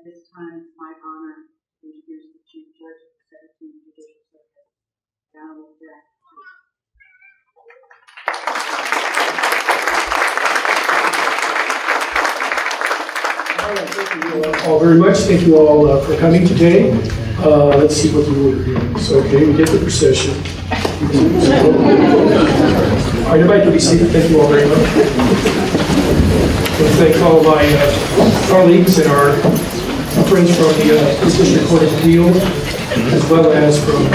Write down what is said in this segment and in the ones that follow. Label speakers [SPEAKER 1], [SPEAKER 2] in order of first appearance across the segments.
[SPEAKER 1] At this time, it's my honor to introduce the Chief Judge of the 17th Judicial Circuit, Honorable Jack.
[SPEAKER 2] Thank you all very much. Thank you all for coming today. Let's see what the order is. Okay, we get the procession. All right, everybody can be seated. Thank you all very much. I want to thank all of my colleagues and our friends from the District Court of Appeal, as well as from the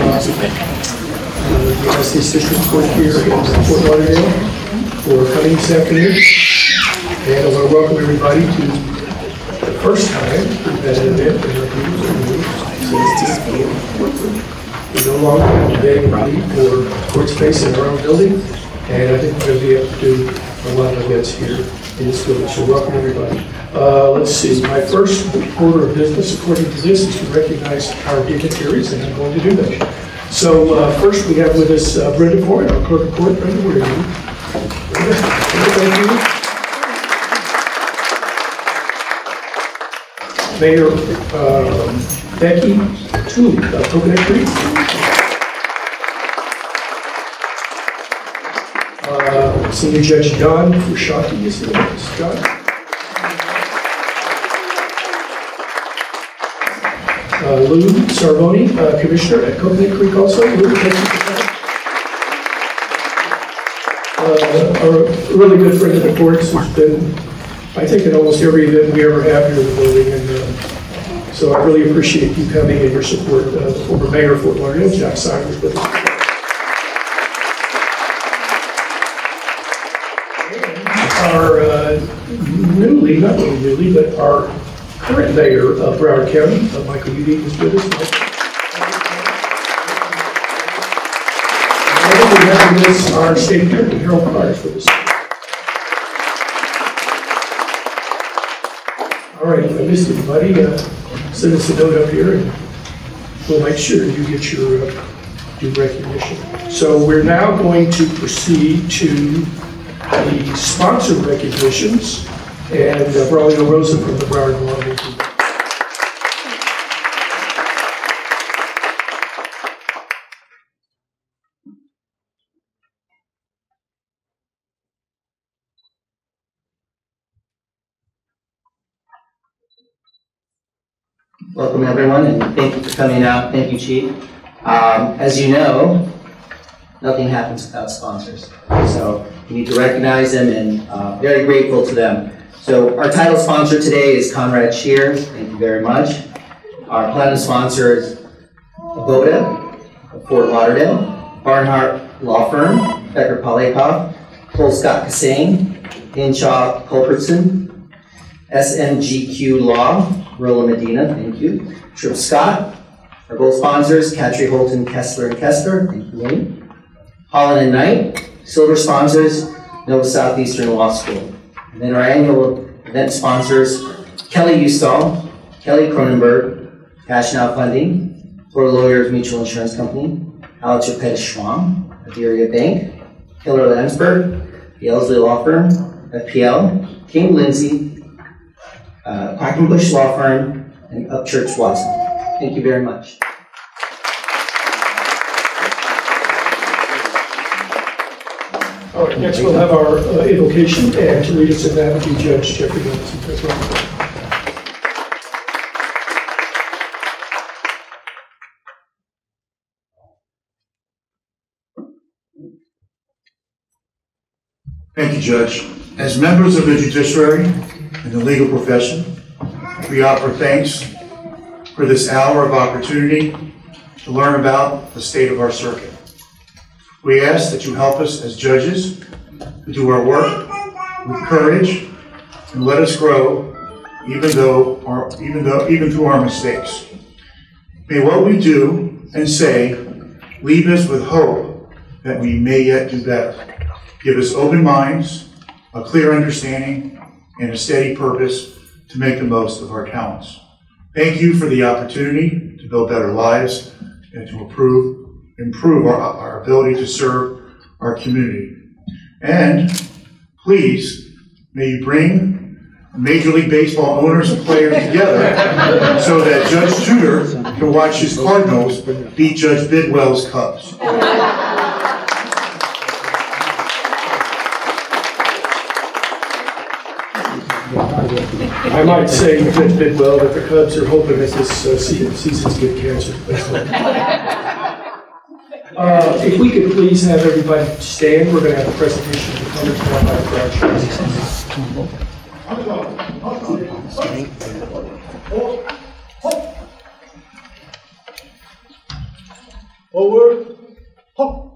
[SPEAKER 2] United States District Court here in Fort Lauderdale for coming this afternoon. And I want to welcome everybody to the first time we've had an event in our community. We no longer have to beg and plead for court space in our own building, and I think we're going to be able to do a lot of events here in this building. So welcome everybody. Let's see, my first order of business according to this is to recognize our dignitaries, and I'm going to do that. So first we have with us Brenda Ford, our clerk of court. Brenda, where are you? Thank you. Mayor Becky Tooley of Coconut Creek. Senior Judge Don Fushaki is here. John. Lou Sarvoni, Commissioner at Coconut Creek also. Lou, thank you for that. A really good friend of the courts who's been, I think, at almost every event we ever have here in the building, and so I really appreciate you coming and your support. The former mayor of Fort Lauderdale, Jack Simons, with us. Our not really newly, but our current mayor of Broward County, Michael Udine, is with us. And we have with us our state attorney, Harold Carter's with us. All right, if I missed anybody, send us a note up here and we'll make sure you get your due recognition. So we're now going to proceed to the sponsor recognitions, and Braulio Rosa from the Broward Law Group.
[SPEAKER 3] Welcome everyone, and thank you for coming out. Thank you, Chief. As you know, nothing happens without sponsors. So we need to recognize them, and very grateful to them. So our title sponsor today is Conrad Shear. Thank you very much. Our platinum sponsor is Boda of Fort Lauderdale, Barnhart Law Firm, Becker Polikoff, Cole Scott Kassane, Hinshaw Culbertson, SMGQ Law, Rolla Medina, thank you. Tripp Scott, our gold sponsors, Katri Holton, Kessler and Kessler, thank you, Wayne. Holland and Knight, silver sponsors, Nova Southeastern Law School. And then our annual event sponsors, Kelly Ustall, Kelly Cronenberg, Cash Now Funding, Florida Lawyers Mutual Insurance Company, Alex Pettis Schwam, Aderia Bank, Keller Landsberg, the Elsley Law Firm, FPL, King Lindsay, Quackenbush Law Firm, and Upchurch Watson. Thank you very much.
[SPEAKER 2] All right, next we'll have our invocation, and to lead us in that will be Judge Jeffrey Johnson.
[SPEAKER 4] Thank you, Judge. As members of the judiciary and the legal profession, we offer thanks for this hour of opportunity to learn about the state of our circuit. We ask that you help us as judges to do our work with courage and let us grow even through our mistakes. May what we do and say leave us with hope that we may yet do better. Give us open minds, a clear understanding, and a steady purpose to make the most of our talents. Thank you for the opportunity to build better lives and to improve our ability to serve our community. And please, may you bring Major League Baseball owners and players together so that Judge Tudor can watch his Cardinals beat Judge Bidwell's Cubs.
[SPEAKER 2] I might say, Judge Bidwell, that the Cubs are hoping that this season's get canceled. If we could please have everybody stand, we're going to have a presentation to come and talk about the
[SPEAKER 5] Over. Hop.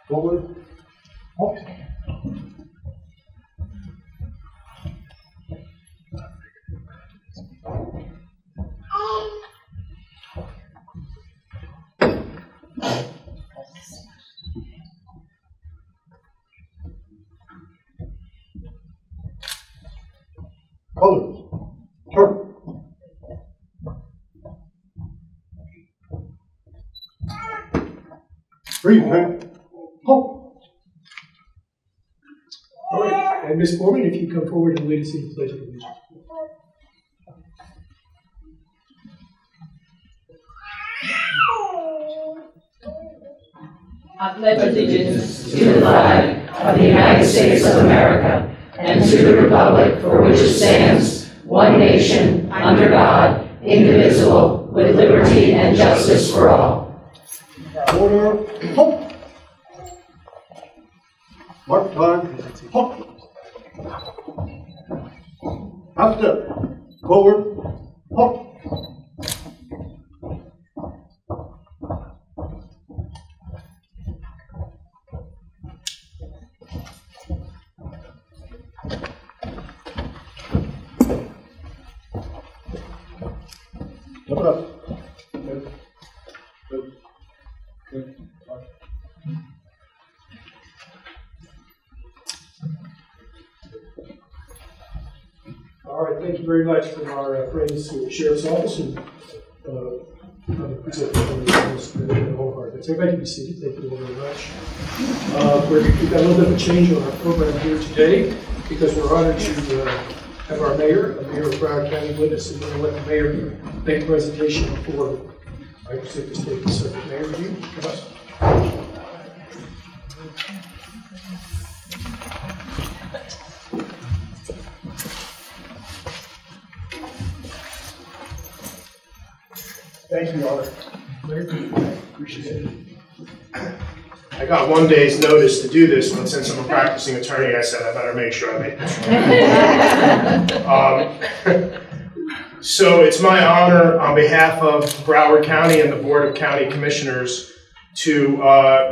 [SPEAKER 5] Forward. Hop. Colors. Turn. Breathe, man. Ho.
[SPEAKER 2] All right, and Ms. Foreman, if you come forward and lead us in the Pledge of Allegiance.
[SPEAKER 6] I pledge allegiance to the flag of the United States of America and to the republic for which it stands, one nation, under God, indivisible, with liberty and justice for all.
[SPEAKER 5] Order. Hop. Mark time. Hop. Half step. Forward. Hop. Step it up. Good. Good. Good.
[SPEAKER 2] All right, thank you very much from our friends at the Sheriff's Office and present the whole heart. Everybody can be seated. Thank you all very much. We've got a little bit of a change on our program here today because we're honored to have our mayor, Mayor of Broward County, with us, and we're going to let the mayor make a presentation before I present the state circuit. Mayor, would you come up?
[SPEAKER 7] Thank you, Your Honor.
[SPEAKER 2] Appreciate it.
[SPEAKER 7] I got 1 day's notice to do this, but since I'm a practicing attorney, I said I better make sure I make this. So it's my honor on behalf of Broward County and the Board of County Commissioners to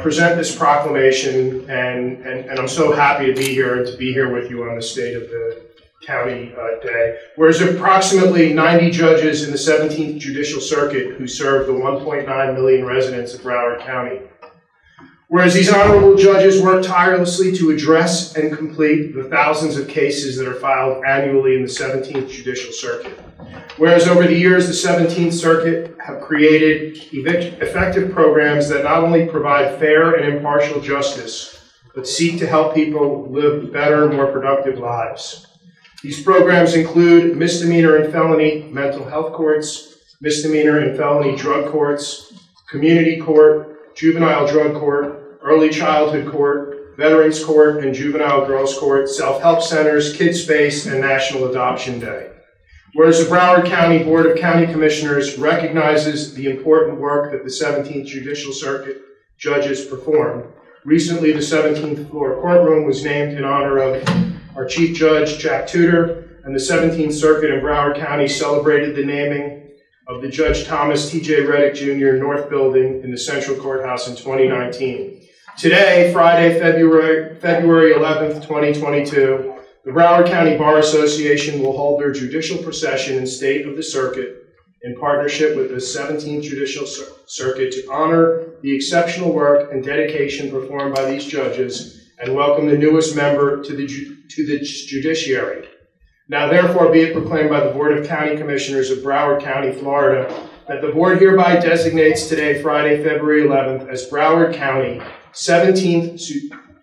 [SPEAKER 7] present this proclamation, and I'm so happy to be here and to be here with you on the State of the County Day. Whereas approximately 90 judges in the 17th Judicial Circuit who serve the 1.9 million residents of Broward County. Whereas these honorable judges work tirelessly to address and complete the thousands of cases that are filed annually in the 17th Judicial Circuit. Whereas over the years, the 17th Circuit have created effective programs that not only provide fair and impartial justice, but seek to help people live better, more productive lives. These programs include misdemeanor and felony mental health courts, misdemeanor and felony drug courts, community court, juvenile drug court, early childhood court, veterans court and juvenile girls court, self-help centers, Kids Space, and National Adoption Day. Whereas the Broward County Board of County Commissioners recognizes the important work that the 17th Judicial Circuit judges perform, recently the 17th floor courtroom was named in honor of our Chief Judge, Jack Tudor, and the 17th Circuit in Broward County celebrated the naming of the Judge Thomas T.J. Reddick Jr. North Building in the Central Courthouse in 2019. Today, Friday, February 11th, 2022, the Broward County Bar Association will hold their judicial procession in State of the Circuit in partnership with the 17th Judicial Circuit to honor the exceptional work and dedication performed by these judges and welcome the newest member to the judiciary. Now therefore be it proclaimed by the Board of County Commissioners of Broward County, Florida, that the Board hereby designates today, Friday, February 11th, as Broward County 17th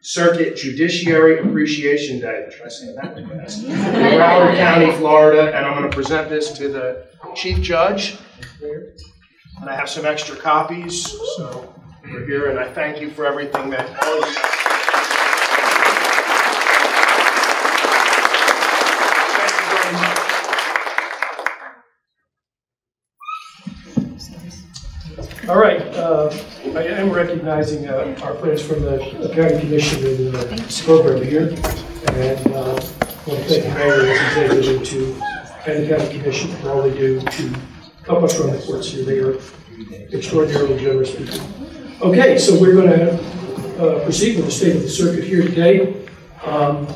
[SPEAKER 7] Circuit Judiciary Appreciation Day. Try saying that one fast. In Broward County, Florida, and I'm going to present this to the Chief Judge. And I have some extra copies, so we're here, and I thank you for everything that all of you.
[SPEAKER 2] All right, I am recognizing our friends from the County Commission in this program here, and I want to thank the mayor and his executive and the County Commission for all they do to help us run the courts here. They are extraordinarily generous people. Okay, so we're going to proceed with the state of the circuit here today. I've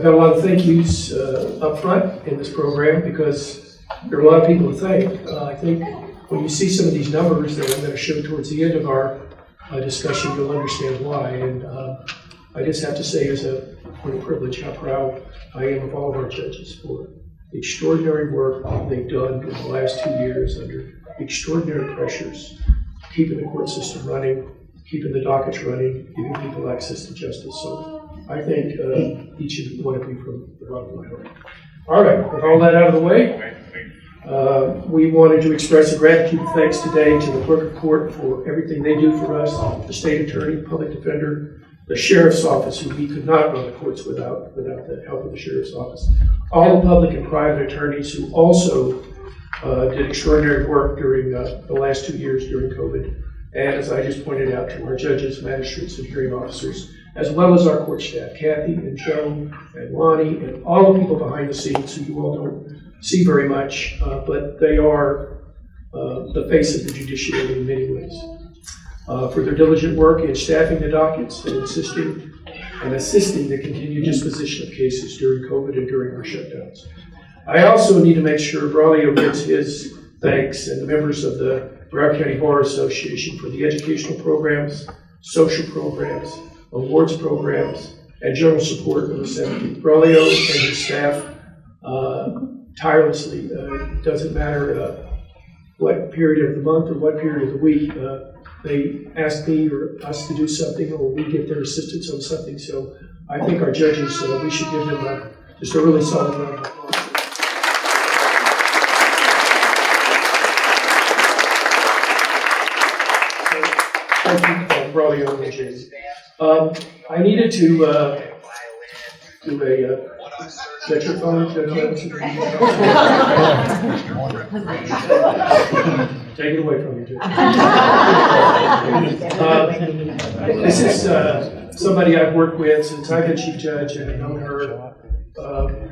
[SPEAKER 2] got a lot of thank yous up front in this program because there are a lot of people to thank. I think when you see some of these numbers that I'm going to show towards the end of our discussion, you'll understand why. And I just have to say, as a point of privilege, how proud I am of all of our judges for the extraordinary work they've done in the last 2 years under extraordinary pressures, keeping the court system running, keeping the dockets running, giving people access to justice. So I thank each and one of you from the bottom of my heart. All right, with all that out of the way, we wanted to express a gratitude and thanks today to the clerk of court for everything they do for us, the state attorney, public defender, the sheriff's office, who we could not run the courts without the help of the sheriff's office, all the public and private attorneys who also did extraordinary work during the last 2 years during COVID, and as I just pointed out, to our judges, magistrates, and hearing officers, as well as our court staff, Kathy and Joe and Lonnie, and all the people behind the scenes who you all don't see very much, but they are the face of the judiciary in many ways. For their diligent work in staffing the dockets and assisting the continued disposition of cases during COVID and during our shutdowns. I also need to make sure Braulio gets his thanks and the members of the Broward County Bar Association for the educational programs, social programs, awards programs, and general support of the 17th. Braulio and his staff tirelessly, doesn't matter what period of the month or what period of the week, they ask me or us to do something, or we get their assistance on something. So I think our judges, we should give them just a really solid round of applause. Thank you, Braulio and James. I needed to do a get your phone. Take it away from you, Jim. This is somebody I've worked with since I've been chief judge, and I've known her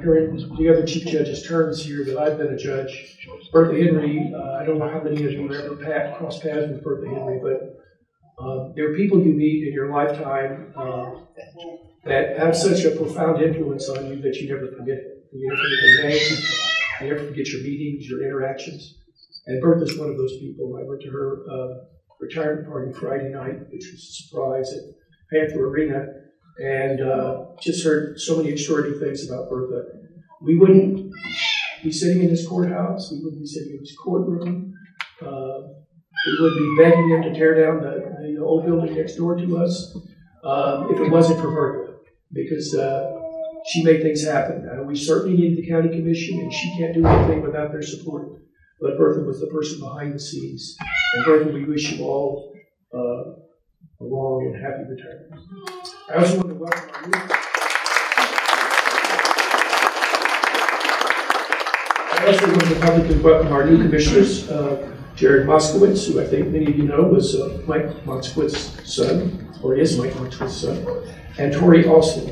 [SPEAKER 2] during the other chief judge's terms here that I've been a judge. Bertha Henry, I don't know how many of you have ever crossed paths with Bertha Henry, but there are people you meet in your lifetime that have such a profound influence on you that you never forget it. You never forget their names, you never forget your meetings, your interactions. And Bertha's one of those people. I went to her retirement party Friday night, which was a surprise at Panther Arena, and just heard so many extraordinary things about Bertha. We wouldn't be sitting in this courthouse, we wouldn't be sitting in this courtroom, we would be begging them to tear down the old building next door to us if it wasn't for Bertha, because she made things happen. We certainly needed the county commission, and she can't do anything without their support. But Bertha was the person behind the scenes. And Bertha, we wish you all a long and happy retirement. I also want to welcome our new commissioners, Jared Moskowitz, who I think many of you know was Mike Moskowitz's son, or is Mike Moskowitz's son, and Tori Alston.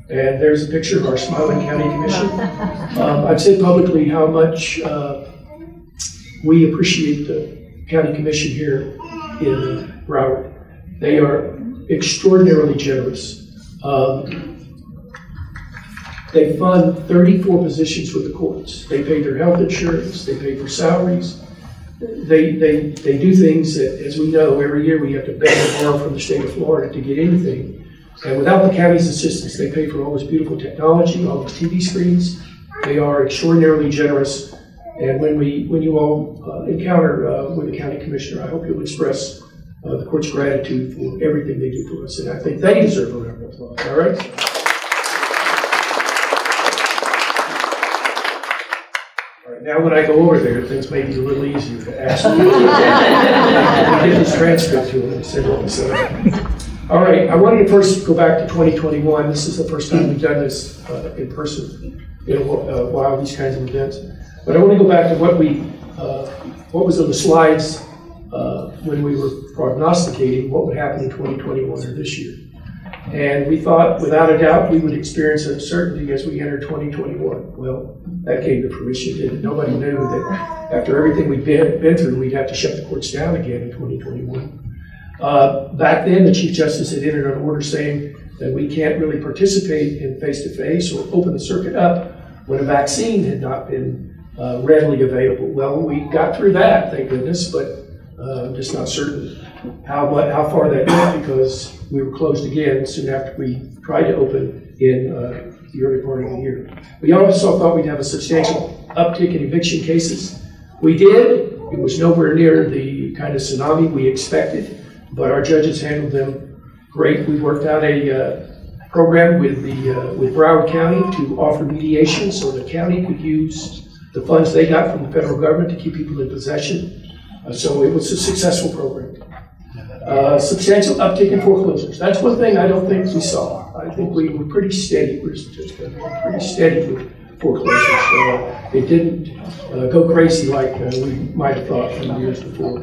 [SPEAKER 2] And there's a picture of our smiling county commission. I've said publicly how much we appreciate the county commission here in Broward. They are extraordinarily generous. They fund 34 positions with the courts. They pay their health insurance, they pay for salaries, they do things that, as we know, every year we have to beg and borrow from the state of Florida to get anything. And without the county's assistance, they pay for all this beautiful technology, all these TV screens. They are extraordinarily generous. And when you all encounter with the county commissioner, I hope you'll express the court's gratitude for everything they do for us. And I think they deserve a round of applause. All right? Now when I go over there, things may be a little easier to ask. I get this transcript to them and send it. So, all right, I wanted to first go back to 2021. This is the first time we've done this in person in a while, these kinds of events. But I want to go back to what was on the slides when we were prognosticating what would happen in 2021 or this year. And we thought, without a doubt, we would experience uncertainty as we enter 2021. Well, that came to fruition, didn't it? Nobody knew that after everything we've been through, we'd have to shut the courts down again in 2021. Back then, the Chief Justice had entered an order saying that we can't really participate in face-to-face or open the circuit up when a vaccine had not been readily available. Well, we got through that, thank goodness, but I'm just not certain how far that went, because we were closed again soon after we tried to open in the early part of the year. We also thought we'd have a substantial uptick in eviction cases. We did. It was nowhere near the kind of tsunami we expected, but our judges handled them great. We worked out a program with Broward County to offer mediation so the county could use the funds they got from the federal government to keep people in possession. So it was a successful program. Substantial uptick in foreclosures. That's one thing I don't think we saw. I think we were pretty steady. We were just pretty steady with foreclosures. It didn't go crazy like we might have thought from the years before.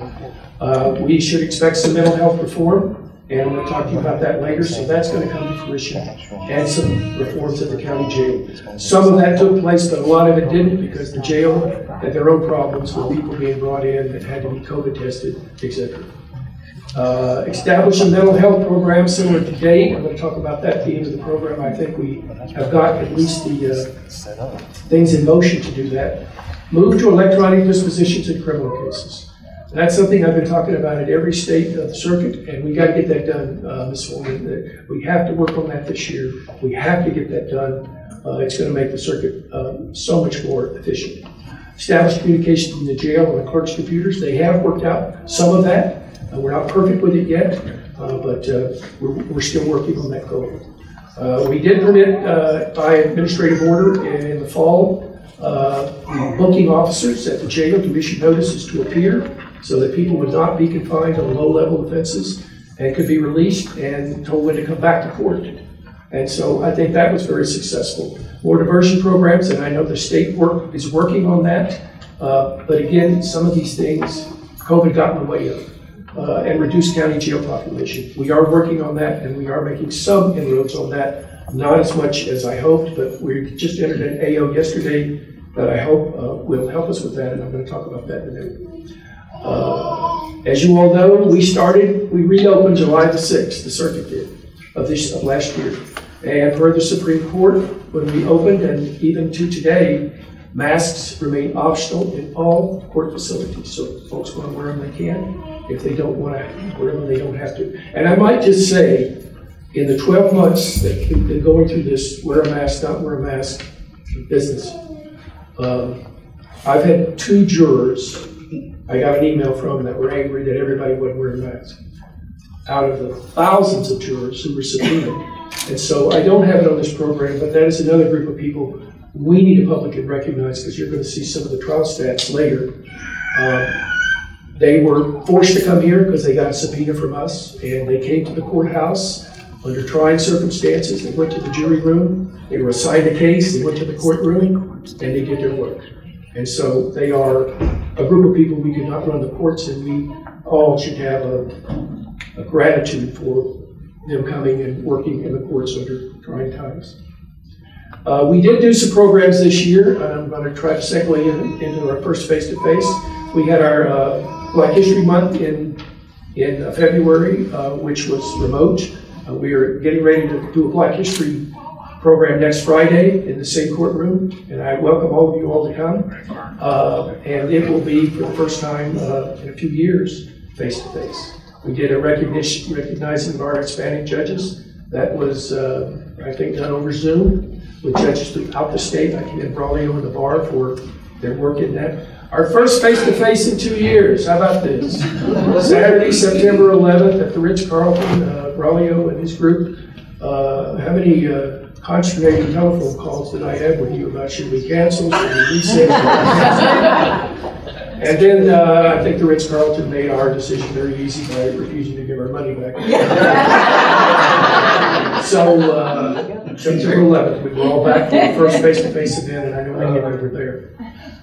[SPEAKER 2] We should expect some mental health reform, and I'm going to talk to you about that later, so that's going to come to fruition, and some reforms at the county jail. Some of that took place, but a lot of it didn't, because the jail had their own problems with people being brought in that had to be COVID tested, etc. Establish a mental health program similar to date. I'm going to talk about that at the end of the program. I think we have got at least the things in motion to do that. Move to electronic dispositions in criminal cases. That's something I've been talking about at every state of the circuit, and we got to get that done, Ms. Foreman. We have to work on that this year. We have to get that done. It's going to make the circuit so much more efficient. Establish communication between the jail and the clerk's computers. They have worked out some of that. We're not perfect with it yet, but we're still working on that goal. We did permit, by administrative order in the fall, the booking officers at the jail to issue notices to appear so that people would not be confined on low-level offenses and could be released and told when to come back to court. And so I think that was very successful. More diversion programs, and I know the state is working on that. But again, some of these things, COVID got in the way of. And reduced county jail population. We are working on that, and we are making some inroads on that. Not as much as I hoped, but we just entered an AO yesterday that I hope will help us with that, and I'm going to talk about that in a minute. As you all know, we reopened July the 6th, the circuit did, of last year. And per the Supreme Court, when we opened, and even to today, masks remain optional in all court facilities. So folks want to wear them, they can. If they don't want to wear them, they don't have to. And I might just say, in the 12 months that we've been going through this wear a mask, not wear a mask business, I've had 2 jurors I got an email from that were angry that everybody wouldn't wear a mask, out of the thousands of jurors who were subpoenaed. And so I don't have it on this program, but that is another group of people we need to publicly recognize, because you're going to see some of the trial stats later. They were forced to come here because they got a subpoena from us, and they came to the courthouse under trying circumstances. They went to the jury room, they were assigned a case, they went to the courtroom, and they did their work. And so they are a group of people we could not run the courts, and we all should have a gratitude for them coming and working in the courts under trying times. We did do some programs this year, and I'm going to try to segue into our first face-to-face. We had our Black History Month in February, which was remote. We are getting ready to do a Black History program next Friday in the same courtroom, and I welcome all of you all to come. And it will be for the first time in a few years, face-to-face. We did a recognizing of our Hispanic judges. That was, I think, done over Zoom with judges throughout the state. I commend Braulio and the bar for their work in that. Our first face-to-face in 2 years. How about this? Saturday, September 11th at the Ritz-Carlton, Braulio and his group. How many consternating telephone calls did I have with you about should we cancel, should we reset? And then I think the Ritz-Carlton made our decision very easy by refusing to give our money back. So September 11th, we were all back for the first face-to-face event, and I know many of you were there.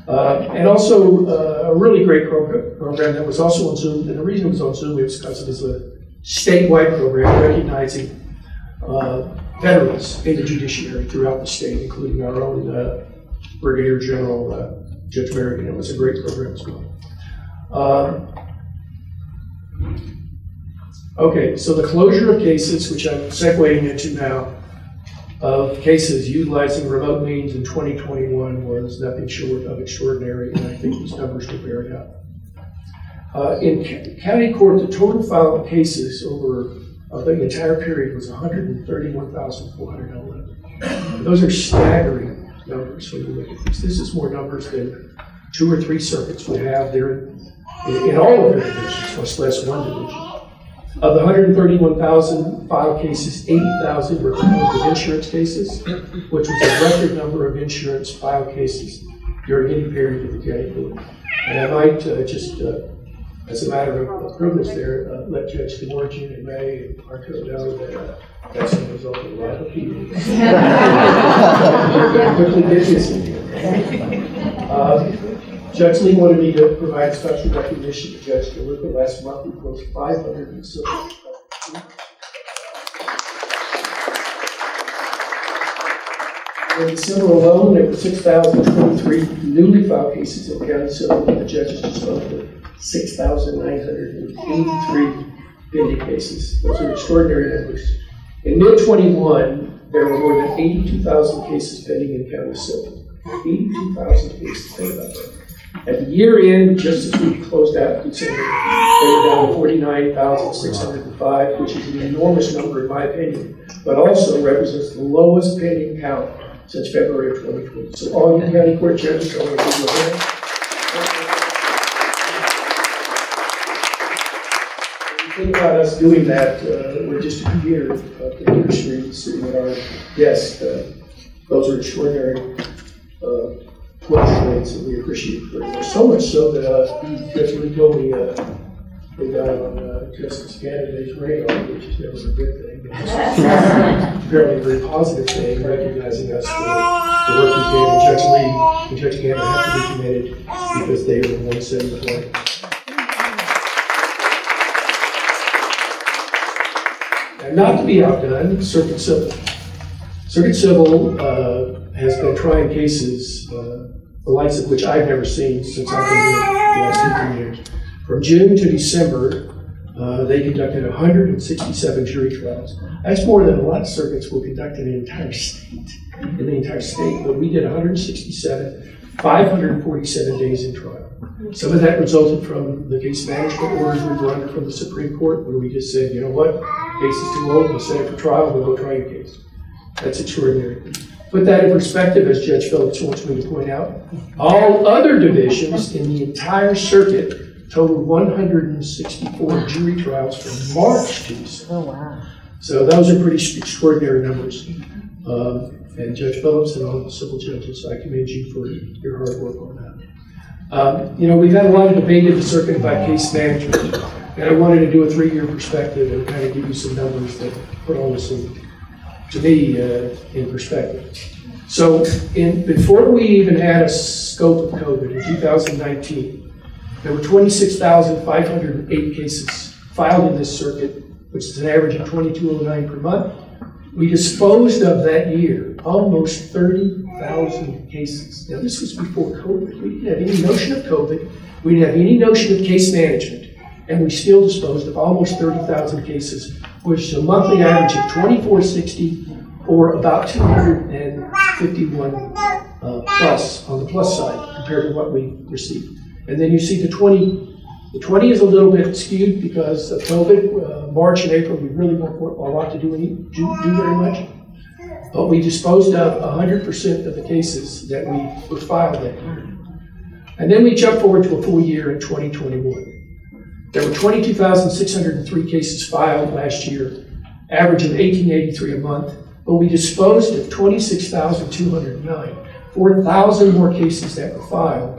[SPEAKER 2] And also a really great program that was also on Zoom. And the reason it was on Zoom was because it was a statewide program recognizing veterans in the judiciary throughout the state, including our own Brigadier General Judge Merrigan. It was a great program as well. Okay, so the closure of cases, which I'm segueing into now, of cases utilizing remote means in 2021 was nothing short of extraordinary, and I think these numbers will bear it out. In county court, the total filed cases over the entire period was 131,411. Those are staggering numbers when you look at this. This is more numbers than 2 or 3 circuits would have there in all of their divisions, much less one division. Of the 131,000 filed cases, 80,000 were composed of insurance cases, which was a record number of insurance filed cases during any period of the county court. And I might just, as a matter of privilege there, let Judge DeMorgan and May and Marco know that that's a result of a lot of appeals. Quickly get this in here. Judge Lee wanted me to provide special recognition to Judge DeLuca. Last month we closed 507. In December alone, there were 6,023 newly filed cases in county civil. The judges disposed of 6,983 pending cases. Those are extraordinary numbers. In mid-21, there were more than 82,000 cases pending in county civil. 82,000 cases, think about that. At the year end, just as we closed out December, they were down to 49,605, which is an enormous number in my opinion, but also represents the lowest pending count since February of 2020. So all you county court judges, I want to give you a hand. Think about us doing that, we're just a year of the industry sitting at our desk. Those are extraordinary close rates, and we appreciate it very much. So much so that Judge Lee told me they got on Justice Canada's radar, which is never a good thing. It's apparently a very positive thing, recognizing us for the work we did. And Judge Lee and Judge Canada have to be committed because they are the ones setting the point. And not to be outdone, Circuit Civil. Circuit Civil has been trying cases, the likes of which I've never seen since I've been here the last 2 years. From June to December, they conducted 167 jury trials. That's more than a lot of circuits will conduct in the entire state. But we did 167, 547 days in trial. Some of that resulted from the case management orders we were under from the Supreme Court, where we just said, you know what, case is too old, we'll set it for trial, we'll go try a case. That's extraordinary. Put that in perspective, as Judge Phillips wants me to point out, all other divisions in the entire circuit totaled 164 jury trials from March to December.
[SPEAKER 6] Oh, wow.
[SPEAKER 2] So those are pretty extraordinary numbers. And Judge Phillips and all the civil judges, I commend you for your hard work on that. You know, we've had a lot of debate in the circuit about case management, and I wanted to do a 3-year perspective and kind of give you some numbers that put all this to me in perspective. So before we even had a scope of COVID in 2019, there were 26,508 cases filed in this circuit, which is an average of 2,209 per month. We disposed of that year almost 30,000 cases. Now, this was before COVID. We didn't have any notion of COVID. We didn't have any notion of case management. And we still disposed of almost 30,000 cases, which is a monthly average of 2,460 or about 251 plus on the plus side compared to what we received. And then you see the 20. The 20 is a little bit skewed because of COVID. March and April, we really weren't a lot to do very much. But we disposed of 100% of the cases that we were filed that year. And then we jump forward to a full year in 2021. There were 22,603 cases filed last year, average of 1,883 a month, but we disposed of 26,209, 4,000 more cases that were filed.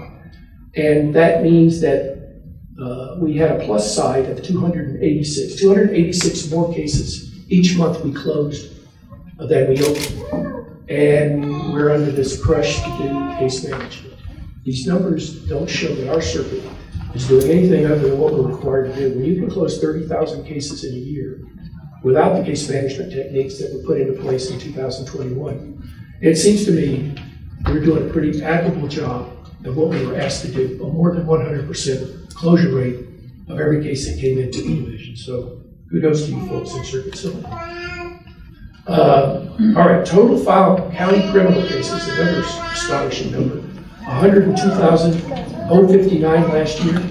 [SPEAKER 2] And that means that we had a plus side of 286 more cases each month we closed than we opened. And we're under this crush to do case management. These numbers don't show that our circuit is doing anything other than what we're required to do. When you can close 30,000 cases in a year without the case management techniques that were put into place in 2021, it seems to me we're doing a pretty admirable job of what we were asked to do, a more than 100% closure rate of every case that came into E-Division. So kudos to you folks in Circuit Civil. All right, total filed county criminal cases, another astonishing number, 102,059 last year,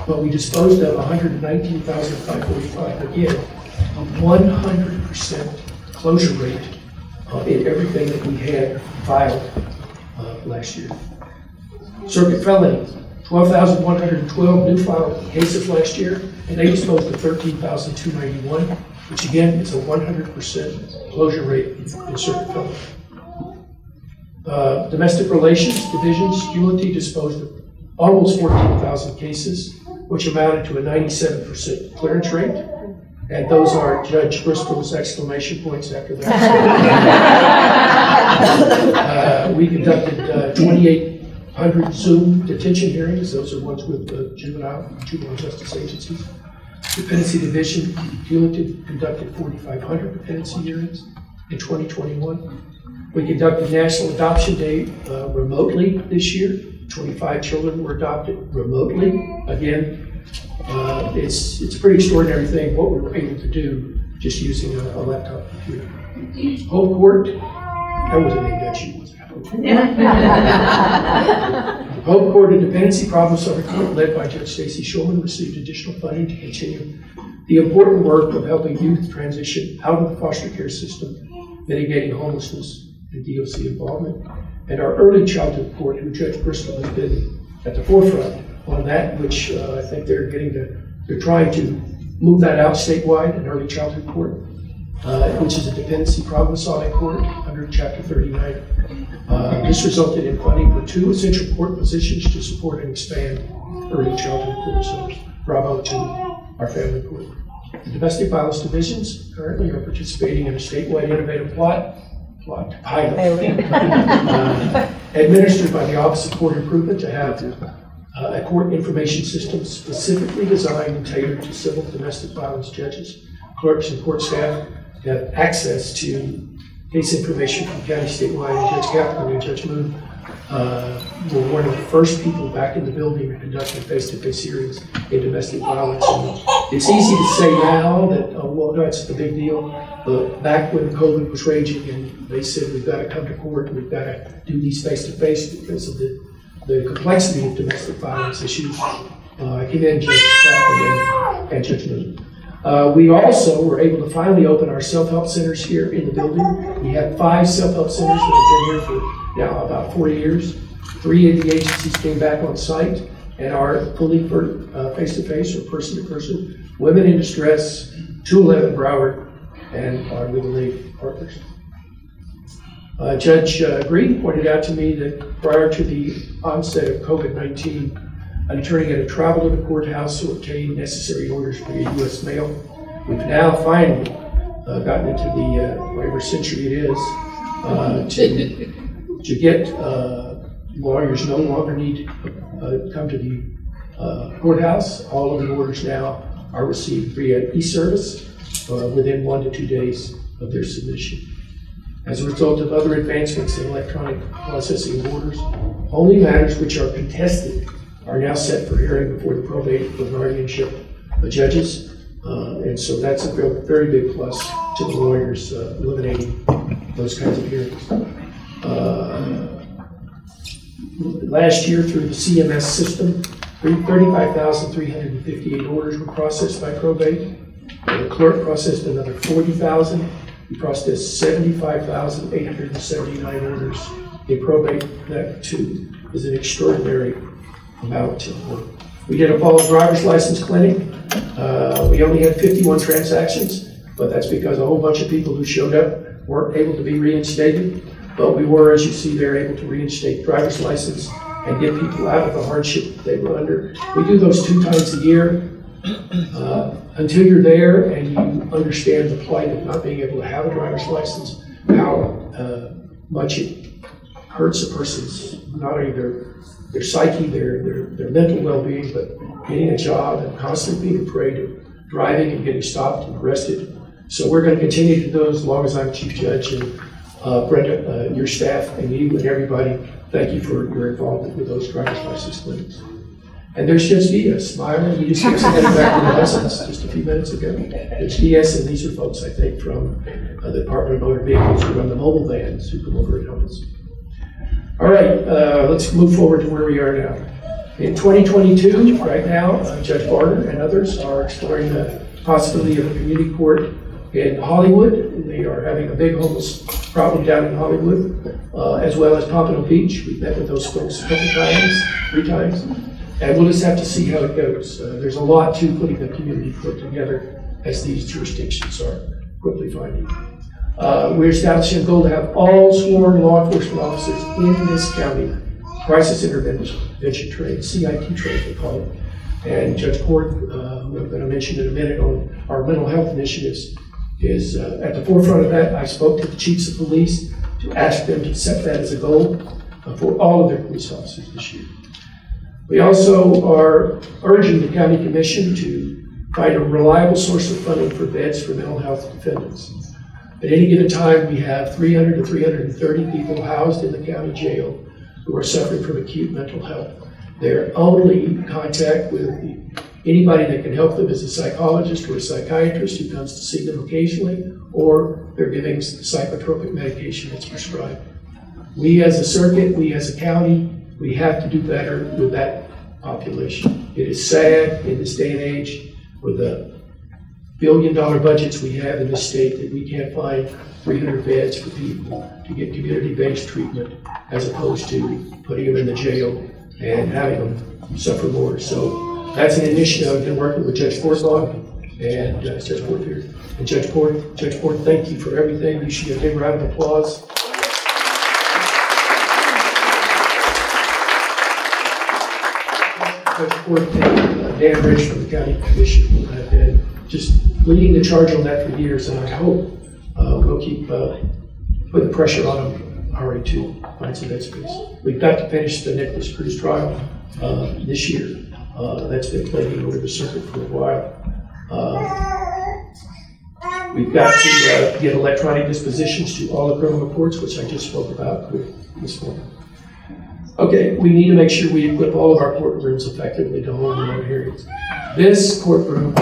[SPEAKER 2] but we disposed of 119,545. Again, a 100% closure rate in everything that we had filed last year. Circuit felony, 12,112 new filed cases last year, and they disposed of 13,291, which again is a 100% closure rate in circuit felony. Domestic relations divisions cumulatively disposed of almost 14,000 cases, which amounted to a 97% clearance rate. And those are Judge Bristol's exclamation points after that. We conducted 2,800 Zoom detention hearings. Those are ones with juvenile justice agencies. Dependency division cumulatively conducted 4,500 dependency hearings in 2021. We conducted National Adoption Day remotely this year. 25 children were adopted remotely. Again, it's a pretty extraordinary thing what we were able to do just using a laptop computer. Home court, that wasn't named that sheet, was it? Home court and dependency problem solving court led by Judge Stacy Shulman received additional funding to continue the important work of helping youth transition out of the foster care system, mitigating homelessness and DOC involvement. And our early childhood court, who Judge Bristol has been at the forefront on that, which I think they're trying to move that out statewide, an early childhood court, which is a dependency problem solving court under Chapter 39. This resulted in funding for 2 essential court positions to support and expand early childhood court. So bravo to our family court. The domestic violence divisions currently are participating in a statewide innovative pilot administered by the Office of Court Improvement to have a court information system specifically designed and tailored to civil domestic violence judges, clerks, and court staff to have access to case information from county statewide. And Judge Kaplan and Judge Moon were one of the first people back in the building to conduct face-to-face hearings in domestic violence. And it's easy to say now that, well, that's the big deal. But back when COVID was raging and they said we've got to come to court, we've got to do these face-to-face because of the complexity of domestic violence issues. I commend Judge Kaplan and Judge Moon. We also were able to finally open our self-help centers here in the building. We have 5 self-help centers that have been here for now about 4 years. 3 of the agencies came back on site and are fully face-to-face or person-to-person. Women in Distress, 211 Broward, and our legal aid partners. Judge Green pointed out to me that prior to the onset of COVID-19, an attorney had to travel to the courthouse to obtain necessary orders via U.S. mail. We've now finally gotten into the whatever century it is to get lawyers no longer need to come to the courthouse. All of the orders now are received via e-service within 1 to 2 days of their submission. As a result of other advancements in electronic processing of orders, only matters which are contested are now set for hearing before the probate or guardianship judges. And so that's a very big plus to the lawyers, eliminating those kinds of hearings. Last year, through the CMS system, 35,358 orders were processed by probate. The clerk processed another 40,000. We processed 75,879 orders in probate. That, too, is an extraordinary amount of work. We did a fall driver's license clinic. We only had 51 transactions, but that's because a whole bunch of people who showed up weren't able to be reinstated. But we were, as you see there, able to reinstate driver's license and get people out of the hardship that they were under. We do those 2 times a year. Until you're there and you understand the plight of not being able to have a driver's license, how much it hurts a person's, not only their psyche, their mental well-being, but getting a job and constantly being afraid of driving and getting stopped and arrested. So we're going to continue to do those as long as I'm Chief Judge. And Brenda, your staff, and you and everybody, thank you for your involvement with those driver's license clinics. And there's Judge Diaz smiling. We just got back to the license just a few minutes ago. Judge Diaz, and these are folks, I think, from the Department of Motor Vehicles who run the mobile vans who come over and help us. All right, let's move forward to where we are now. In 2022, right now, Judge Barter and others are exploring the possibility of a community court in Hollywood. They are having a big homeless problem down in Hollywood, as well as Pompano Beach. We've met with those folks a couple times, 3 times, and we'll just have to see how it goes. There's a lot to putting the community court together, as these jurisdictions are quickly finding. We're establishing a goal to have all sworn law enforcement officers in this county crisis intervention trained, CIT trained, they call it. And Judge Porth, who I'm going to mention in a minute on our mental health initiatives, is at the forefront of that. I spoke to the chiefs of police to ask them to set that as a goal for all of their police officers this year. We also are urging the county commission to find a reliable source of funding for beds for mental health defendants. At any given time, we have 300 to 330 people housed in the county jail who are suffering from acute mental health. Their only contact with anybody that can help them is a psychologist or a psychiatrist who comes to see them occasionally, or they're giving psychotropic medication that's prescribed. We as a circuit, we as a county, we have to do better with that population. It is sad in this day and age with the billion-dollar budgets we have in this state that we can't find 300 beds for people to get community-based treatment, as opposed to putting them in the jail and having them suffer more. So that's an initiative I've been working with Judge Porth on, and Judge Porth here. And Judge Porth, thank you for everything. You should get a big round of applause. Judge Porth and Dan Rich from the County Commission have been just leading the charge on that for years, and I hope we'll keep putting pressure on them already to find some bed space. We've got to finish the Nicholas Cruz trial this year. That's been plaguing over the circuit for a while. We've got to get electronic dispositions to all the criminal courts, which I just spoke about this morning. Okay, we need to make sure we equip all of our courtrooms effectively to hold remote hearings. This courtroom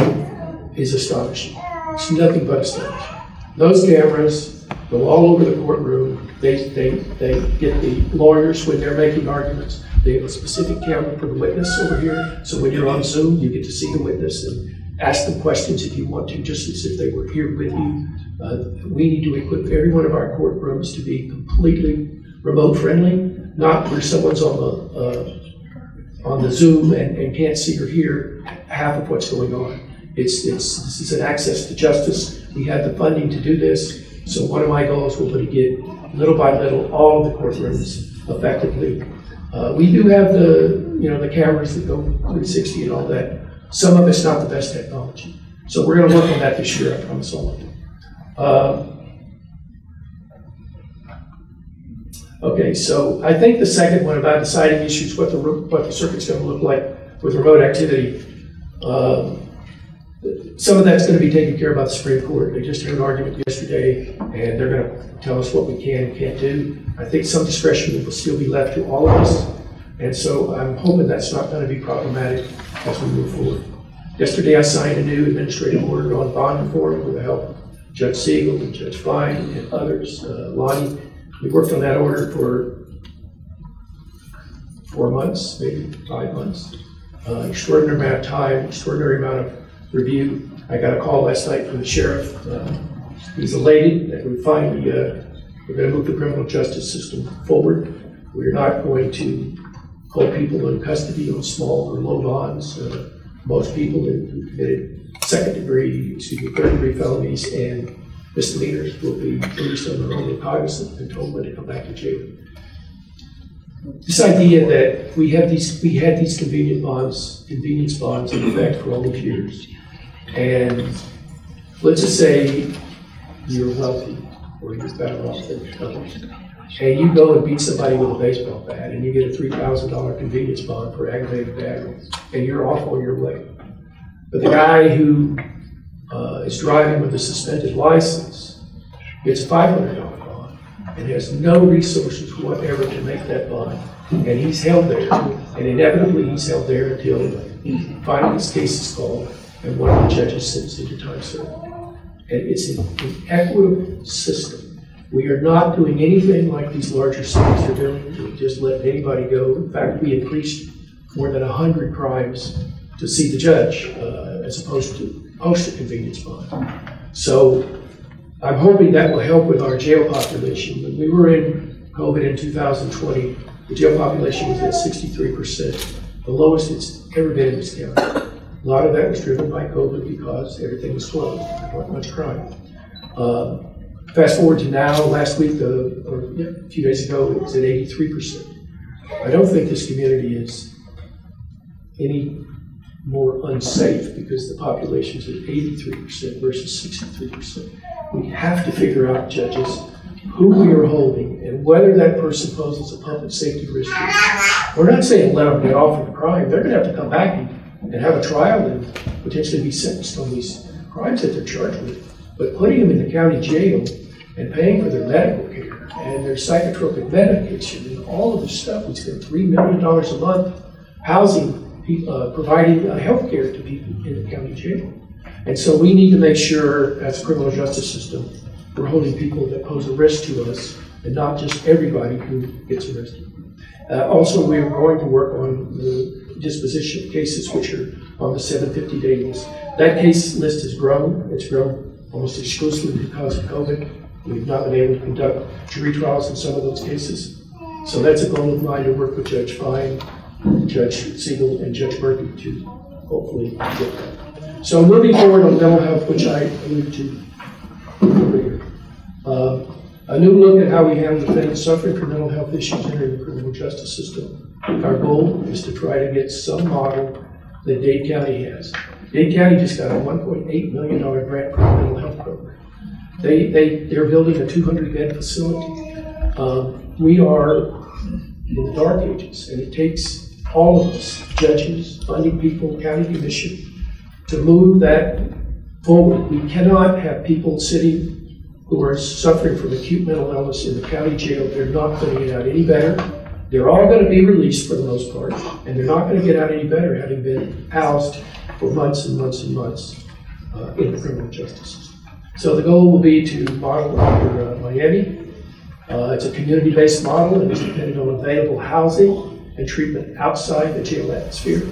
[SPEAKER 2] is astonishing. It's nothing but astonishing. Those cameras go all over the courtroom. They get the lawyers when they're making arguments. They have a specific camera for the witness over here. So when you're on Zoom, you get to see the witness and ask them questions if you want to, just as if they were here with you. We need to equip every one of our courtrooms to be completely remote friendly, not where someone's on the Zoom and can't see or hear half of what's going on. This is an access to justice. We have the funding to do this. So one of my goals will be to get little by little all of the courtrooms effectively. We do have the cameras that go 360 and all that. Some of it's not the best technology. So we're going to work on that this year, I promise all of you. Okay, so I think the second one about deciding issues, what the circuit's going to look like with remote activity. Some of that's going to be taken care of by the Supreme Court. They just heard an argument yesterday, and they're going to tell us what we can and can't do. I think some discretion will still be left to all of us, and so I'm hoping that's not going to be problematic as we move forward. Yesterday, I signed a new administrative order on bond reform with the help Judge Siegel and Judge Fine and others, Lonnie. We worked on that order for 4 months, maybe 5 months. Extraordinary amount of time, extraordinary amount of review. I got a call last night from the sheriff. He's elated that we finally, we're going to move the criminal justice system forward. We're not going to hold people in custody on small or low bonds. Most people who committed third-degree felonies and misdemeanors will be released on their own, cognizant, and told when to come back to jail. This idea that we had these convenience bonds in effect for all these years, and let's just say you're wealthy or you're better off than others, and you go and beat somebody with a baseball bat, and you get a $3,000 convenience bond for aggravated battery, and you're off on your way. But the guy who is driving with a suspended license gets a $500 bond and has no resources whatever to make that bond. And he's held there, and inevitably he's held there until finally his case is called and one of the judges sends him to time served. And it's an equitable system. We are not doing anything like these larger cities are doing. We just let anybody go. In fact, we increased more than 100 crimes to see the judge as opposed to post a convenience bond. So I'm hoping that will help with our jail population. When we were in COVID in 2020, the jail population was at 63%, the lowest it's ever been in this county. A lot of that was driven by COVID because everything was closed. There wasn't much crime. Fast forward to now, last week, a few days ago, it was at 83%. I don't think this community is any more unsafe because the population is at 83% versus 63%. We have to figure out, judges, who we are holding and whether that person poses a public safety risk. We're not saying let them get off of the crime. They're going to have to come back and have a trial and potentially be sentenced on these crimes that they're charged with. But putting them in the county jail and paying for their medical care and their psychotropic medication and all of this stuff, we spend $3 million a month housing people, providing health care to people in the county jail. And so we need to make sure, as a criminal justice system, we're holding people that pose a risk to us and not just everybody who gets arrested. Also, we're going to work on the disposition cases which are on the 750-day list. That case list has grown. It's grown almost exclusively because of COVID. We've not been able to conduct jury trials in some of those cases. So that's a goal of mine to work with Judge Fine, Judge Siegel, and Judge Murphy to hopefully get that. So moving forward on mental health, which I alluded to earlier. A new look at how we handle defendants suffering from mental health issues entering the criminal justice system. Our goal is to try to get some model that Dade County has. Dade County just got a $1.8 million grant for a mental health program. They're building a 200-bed facility. We are in the dark ages, and it takes all of us, judges, funding people, county commission, to move that forward. We cannot have people sitting who are suffering from acute mental illness in the county jail. They're not going to get out any better. They're all going to be released for the most part, and they're not going to get out any better having been housed for months and months and months in the criminal justice system. So the goal will be to model after Miami. It's a community-based model and is dependent on available housing and treatment outside the jail atmosphere.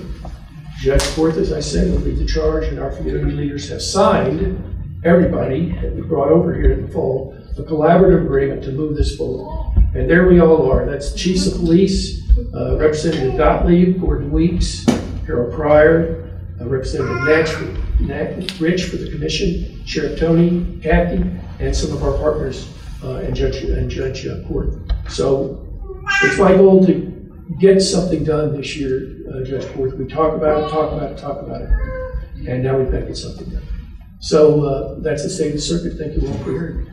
[SPEAKER 2] Judge Forth, as I said, will lead the charge, and our community leaders have signed, everybody that we brought over here in the fall, a collaborative agreement to move this forward. And there we all are. That's Chiefs of Police, Representative Gottlieb, Gordon Weeks, Harold Pryor, Representative Rich for the Commission, Sheriff Tony, Kathy, and some of our partners and Judge Court. So it's my goal to get something done this year, Judge Forth. We talk about it, and now we've got to get something done. So that's the state of the circuit. Thank you all for hearing.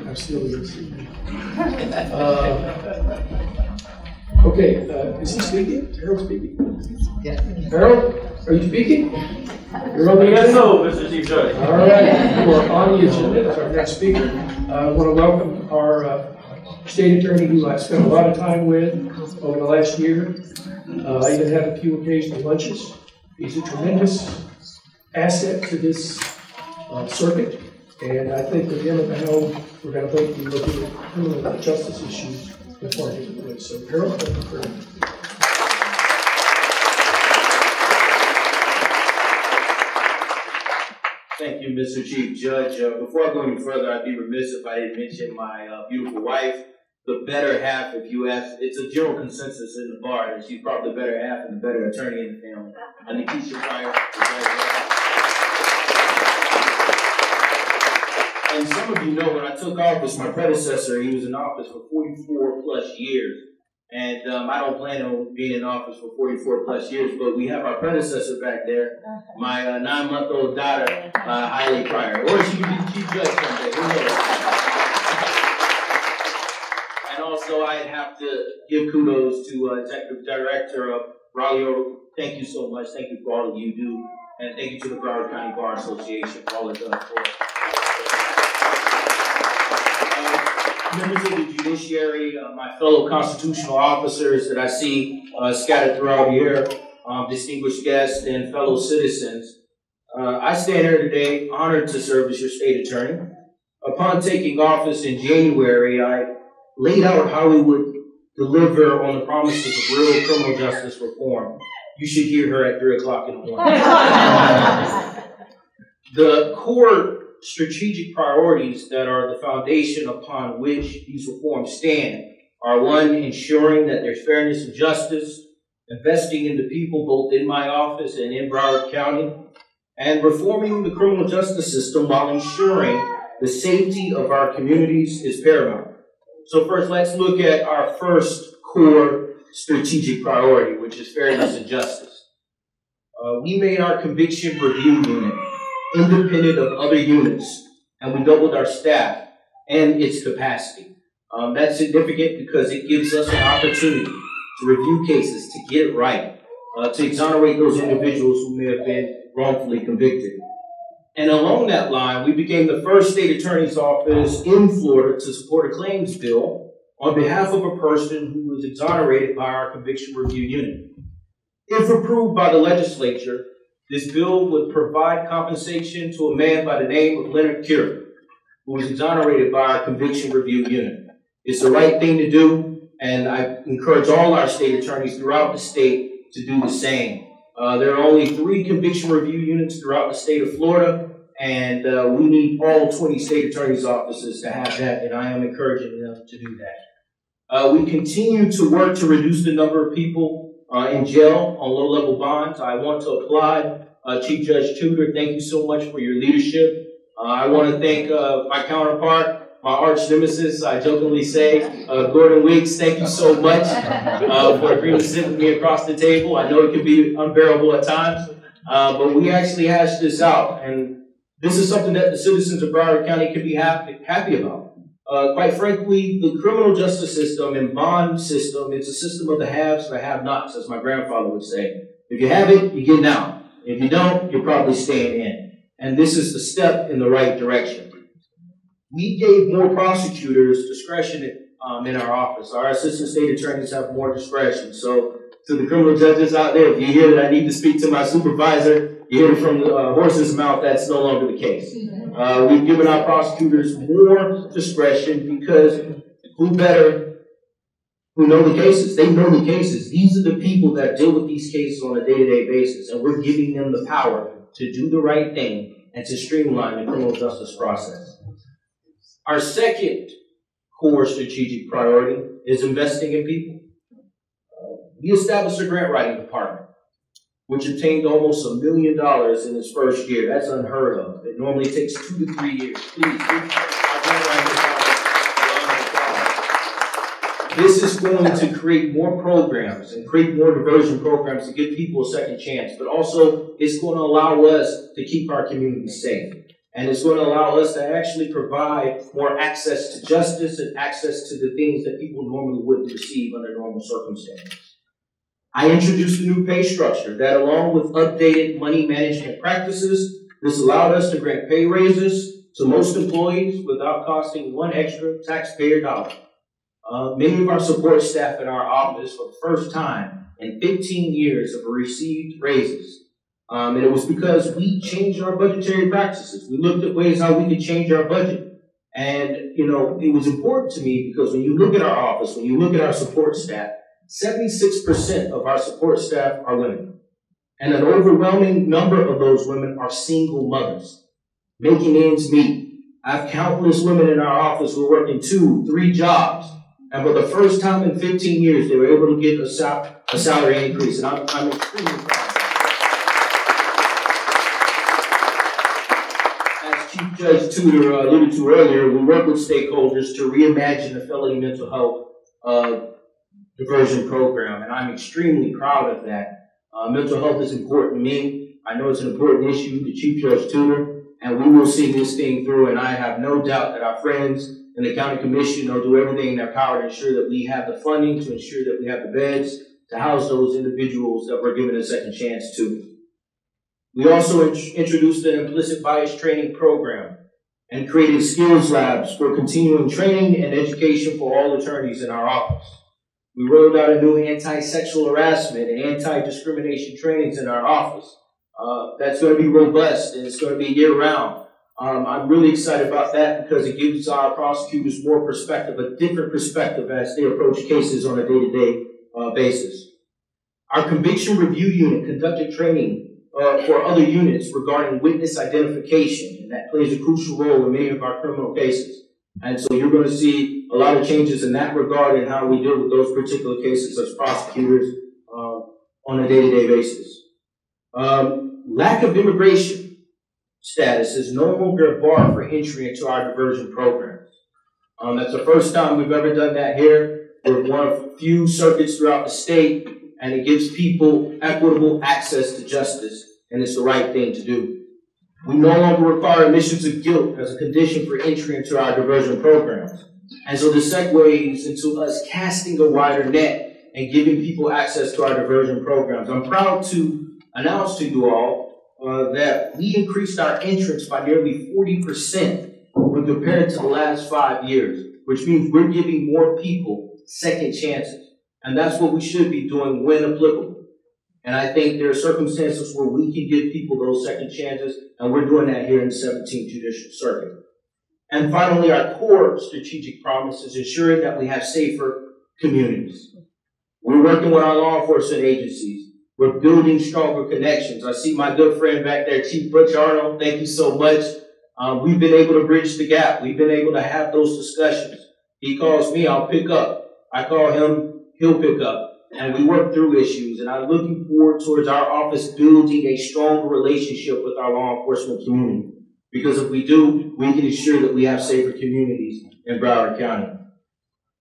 [SPEAKER 2] I'm still listening. Okay, is he speaking? Is Harold speaking?
[SPEAKER 3] Yeah.
[SPEAKER 2] Harold, are you speaking? You're on the agenda?
[SPEAKER 8] No, Mr. Chief Judge.
[SPEAKER 2] All right, you are on the agenda as our next speaker. I want to welcome our state attorney who I've spent a lot of time with over the last year, I even had a few occasional lunches. He's a tremendous asset to this circuit, and I think with him at the helm, we're going to both be looking at criminal justice issues in a far different way. So, Harold, thank you for
[SPEAKER 8] Thank you, Mr. Chief Judge. Before I go any further, I'd be remiss if I didn't mention my beautiful wife, the better half. If you ask, it's a general consensus in the bar that she's probably the better half and the better attorney in the family. Nikisha Pryor. And some of you know when I took office, my predecessor, he was in office for 44 plus years. And I don't plan on being in office for 44 plus years, but we have our predecessor back there, my 9-month-old daughter, Hailey Pryor. Or she could be the chief judge someday, who knows? And also I'd have to give kudos to Executive Director Braulio. Thank you so much. Thank you for all that you do. And thank you to the Broward County Bar Association for all it's done for us. Members of the judiciary, my fellow constitutional officers that I see scattered throughout here, distinguished guests and fellow citizens, I stand here today honored to serve as your state attorney. Upon taking office in January, I laid out how we would deliver on the promises of real criminal justice reform. You should hear her at 3 o'clock in the morning. The core strategic priorities that are the foundation upon which these reforms stand are: 1, ensuring that there's fairness and justice, investing in the people both in my office and in Broward County, and reforming the criminal justice system while ensuring the safety of our communities is paramount. So first, let's look at our first core strategic priority, which is fairness and justice. We made our conviction review unit independent of other units, and we doubled our staff and its capacity. That's significant because it gives us an opportunity to review cases, to get it right, to exonerate those individuals who may have been wrongfully convicted. And along that line, we became the first state attorney's office in Florida to support a claims bill on behalf of a person who was exonerated by our conviction review unit. If approved by the legislature, this bill would provide compensation to a man by the name of Leonard Curie, who was exonerated by our conviction review unit. It's the right thing to do, and I encourage all our state attorneys throughout the state to do the same. There are only 3 conviction review units throughout the state of Florida, and we need all 20 state attorneys' offices to have that, and I am encouraging them to do that. We continue to work to reduce the number of people in jail on low-level bonds. I want to applaud Chief Judge Tudor. Thank you so much for your leadership. I want to thank my counterpart, my arch nemesis, I jokingly say, Gordon Weeks. Thank you so much for agreeing to sit with me across the table. I know it can be unbearable at times, but we actually hashed this out, and this is something that the citizens of Broward County can be happy about. Quite frankly, the criminal justice system and bond system, it's a system of the haves and the have-nots, as my grandfather would say. If you have it, you're getting out. If you don't, you're probably staying in. And this is the step in the right direction. We gave more prosecutors discretion in our office. Our assistant state attorneys have more discretion. So to the criminal judges out there, if you hear that I need to speak to my supervisor, you hear it from the horse's mouth, that's no longer the case. We've given our prosecutors more discretion because who know the cases? They know the cases. These are the people that deal with these cases on a day-to-day basis, and we're giving them the power to do the right thing and to streamline the criminal justice process. Our second core strategic priority is investing in people. We established a grant writing department, which obtained almost $1 million in its first year. That's unheard of. It normally takes 2 to 3 years. Please, this is going to create more programs and create more diversion programs to give people a second chance, but also it's going to allow us to keep our community safe. And it's going to allow us to actually provide more access to justice and access to the things that people normally wouldn't receive under normal circumstances. I introduced a new pay structure that, along with updated money management practices, this allowed us to grant pay raises to most employees without costing one extra taxpayer dollar. Many of our support staff in our office, for the first time, in 15 years of received raises. And it was because we changed our budgetary practices. We looked at ways how we could change our budget. And, you know, it was important to me because when you look at our office, when you look at our support staff, 76% of our support staff are women. And an overwhelming number of those women are single mothers, making ends meet. I have countless women in our office who are working 2, 3 jobs. And for the first time in 15 years, they were able to get a salary increase. And I'm extremely proud. Chief Judge Tudor alluded to earlier, we work with stakeholders to reimagine the felony mental health diversion program, and I'm extremely proud of that. Mental health is important to me. I know it's an important issue to Chief Judge Tudor, and we will see this thing through, and I have no doubt that our friends in the County Commission will do everything in their power to ensure that we have the funding, to ensure that we have the beds, to house those individuals that we're given a second chance to. We also introduced an implicit bias training program and created skills labs for continuing training and education for all attorneys in our office. We rolled out a new anti-sexual harassment and anti-discrimination trainings in our office. That's going to be robust and it's going to be year-round. I'm really excited about that because it gives our prosecutors more perspective, a different perspective as they approach cases on a day-to-day basis. Our conviction review unit conducted training for other units regarding witness identification, and that plays a crucial role in many of our criminal cases. And so you're going to see a lot of changes in that regard and how we deal with those particular cases as prosecutors on a day-to-day basis. Lack of immigration status is no longer a bar for entry into our diversion programs. That's the first time we've ever done that here. We're one of a few circuits throughout the state, and it gives people equitable access to justice, and it's the right thing to do. We no longer require admissions of guilt as a condition for entry into our diversion programs. And so this segues into us casting a wider net and giving people access to our diversion programs. I'm proud to announce to you all that we increased our entrance by nearly 40% when compared to the last 5 years, which means we're giving more people second chances. And that's what we should be doing when applicable. And I think there are circumstances where we can give people those second chances, and we're doing that here in the 17th Judicial Circuit. And finally, our core strategic promise is ensuring that we have safer communities. We're working with our law enforcement agencies. We're building stronger connections. I see my good friend back there, Chief Butch Arnold. Thank you so much. We've been able to bridge the gap. We've been able to have those discussions. He calls me, I'll pick up. I call him, he'll pick up. And we work through issues. And I'm looking forward towards our office building a stronger relationship with our law enforcement community. Because if we do, we can ensure that we have safer communities in Broward County.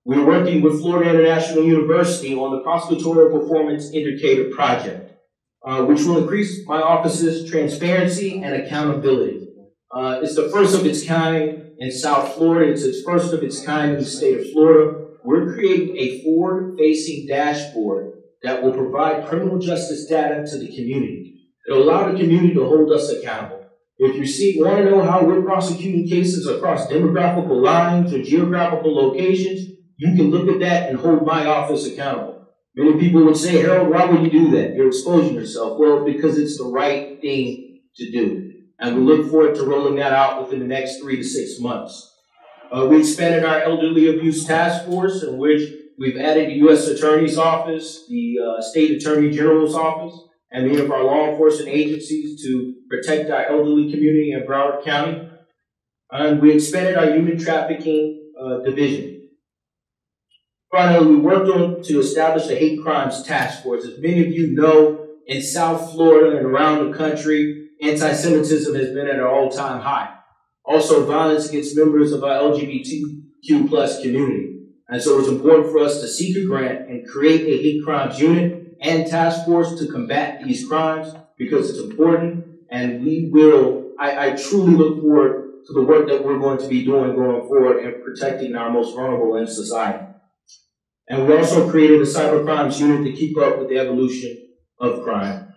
[SPEAKER 8] We're working with Florida International University on the Prosecutorial Performance Indicator Project, which will increase my office's transparency and accountability. It's the first of its kind in South Florida. It's its first of its kind in the state of Florida. We're creating a forward-facing dashboard that will provide criminal justice data to the community. It'll allow the community to hold us accountable. If you want to know how we're prosecuting cases across demographical lines or geographical locations, you can look at that and hold my office accountable. Many people would say, Harold, why would you do that? You're exposing yourself. Well, because it's the right thing to do. And we look forward to rolling that out within the next 3 to 6 months. We expanded our Elderly Abuse Task Force, in which we've added the U.S. Attorney's Office, the State Attorney General's Office, and many of our law enforcement agencies to protect our elderly community in Broward County. And we expanded our human trafficking division. Finally, we worked on to establish a hate crimes task force. As many of you know, in South Florida and around the country, anti-Semitism has been at an all-time high. Also, violence against members of our LGBTQ plus community. And so it's important for us to seek a grant and create a hate crimes unit and task force to combat these crimes because it's important. And we will, I truly look forward to the work that we're going to be doing going forward in protecting our most vulnerable in society. And we also created a cybercrimes unit to keep up with the evolution of crime.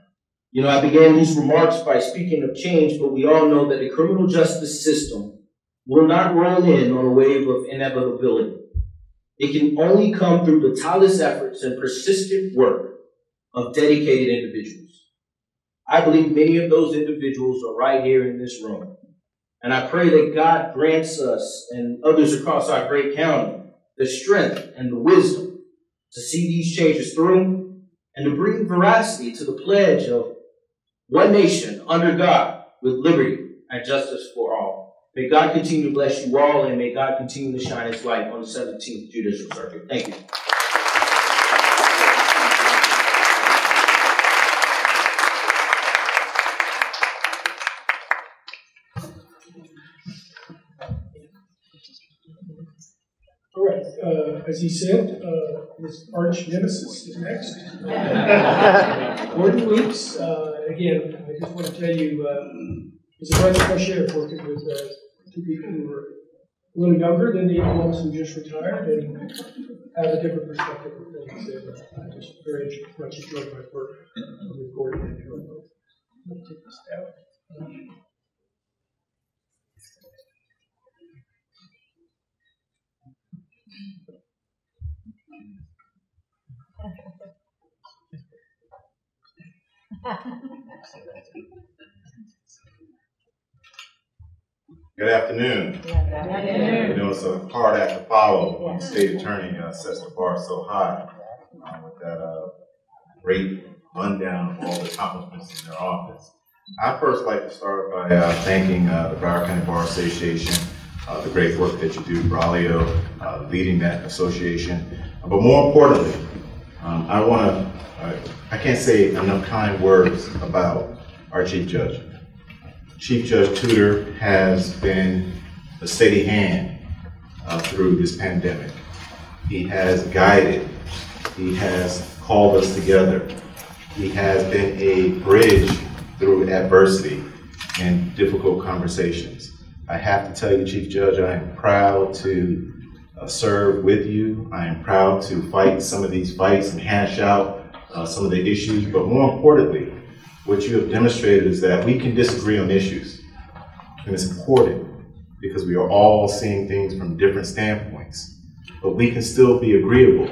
[SPEAKER 8] You know, I began these remarks by speaking of change, but we all know that the criminal justice system will not roll in on a wave of inevitability. It can only come through the tireless efforts and persistent work of dedicated individuals. I believe many of those individuals are right here in this room. And I pray that God grants us and others across our great county the strength and the wisdom to see these changes through and to bring veracity to the pledge of one nation under God with liberty and justice for all. May God continue to bless you all, and may God continue to shine his light on the 17th Judicial Circuit. Thank you.
[SPEAKER 2] All right, as he said, his arch nemesis is next. Gordon Weeks, again, I just want to tell you, it's a breath of fresh air working with two people who are a little younger than the ones who just retired and have a different perspective of things. And I just very much enjoyed my work with Gordon and Joe. I'm going to take this down.
[SPEAKER 9] Good afternoon.
[SPEAKER 6] Good afternoon.
[SPEAKER 9] You know, it's a hard act to follow when the state attorney sets the bar so high with that great rundown of all the accomplishments in their office. I'd first like to start by thanking the Broward County Bar Association, the great work that you do, Braulio, leading that association. But more importantly, I can't say enough kind words about our Chief Judge. Chief Judge Tudor has been a steady hand through this pandemic. He has guided, he has called us together, he has been a bridge through adversity and difficult conversations. I have to tell you, Chief Judge, I am proud to serve with you. I am proud to fight some of these fights and hash out some of the issues, but more importantly, what you have demonstrated is that we can disagree on issues, and it's important because we are all seeing things from different standpoints, but we can still be agreeable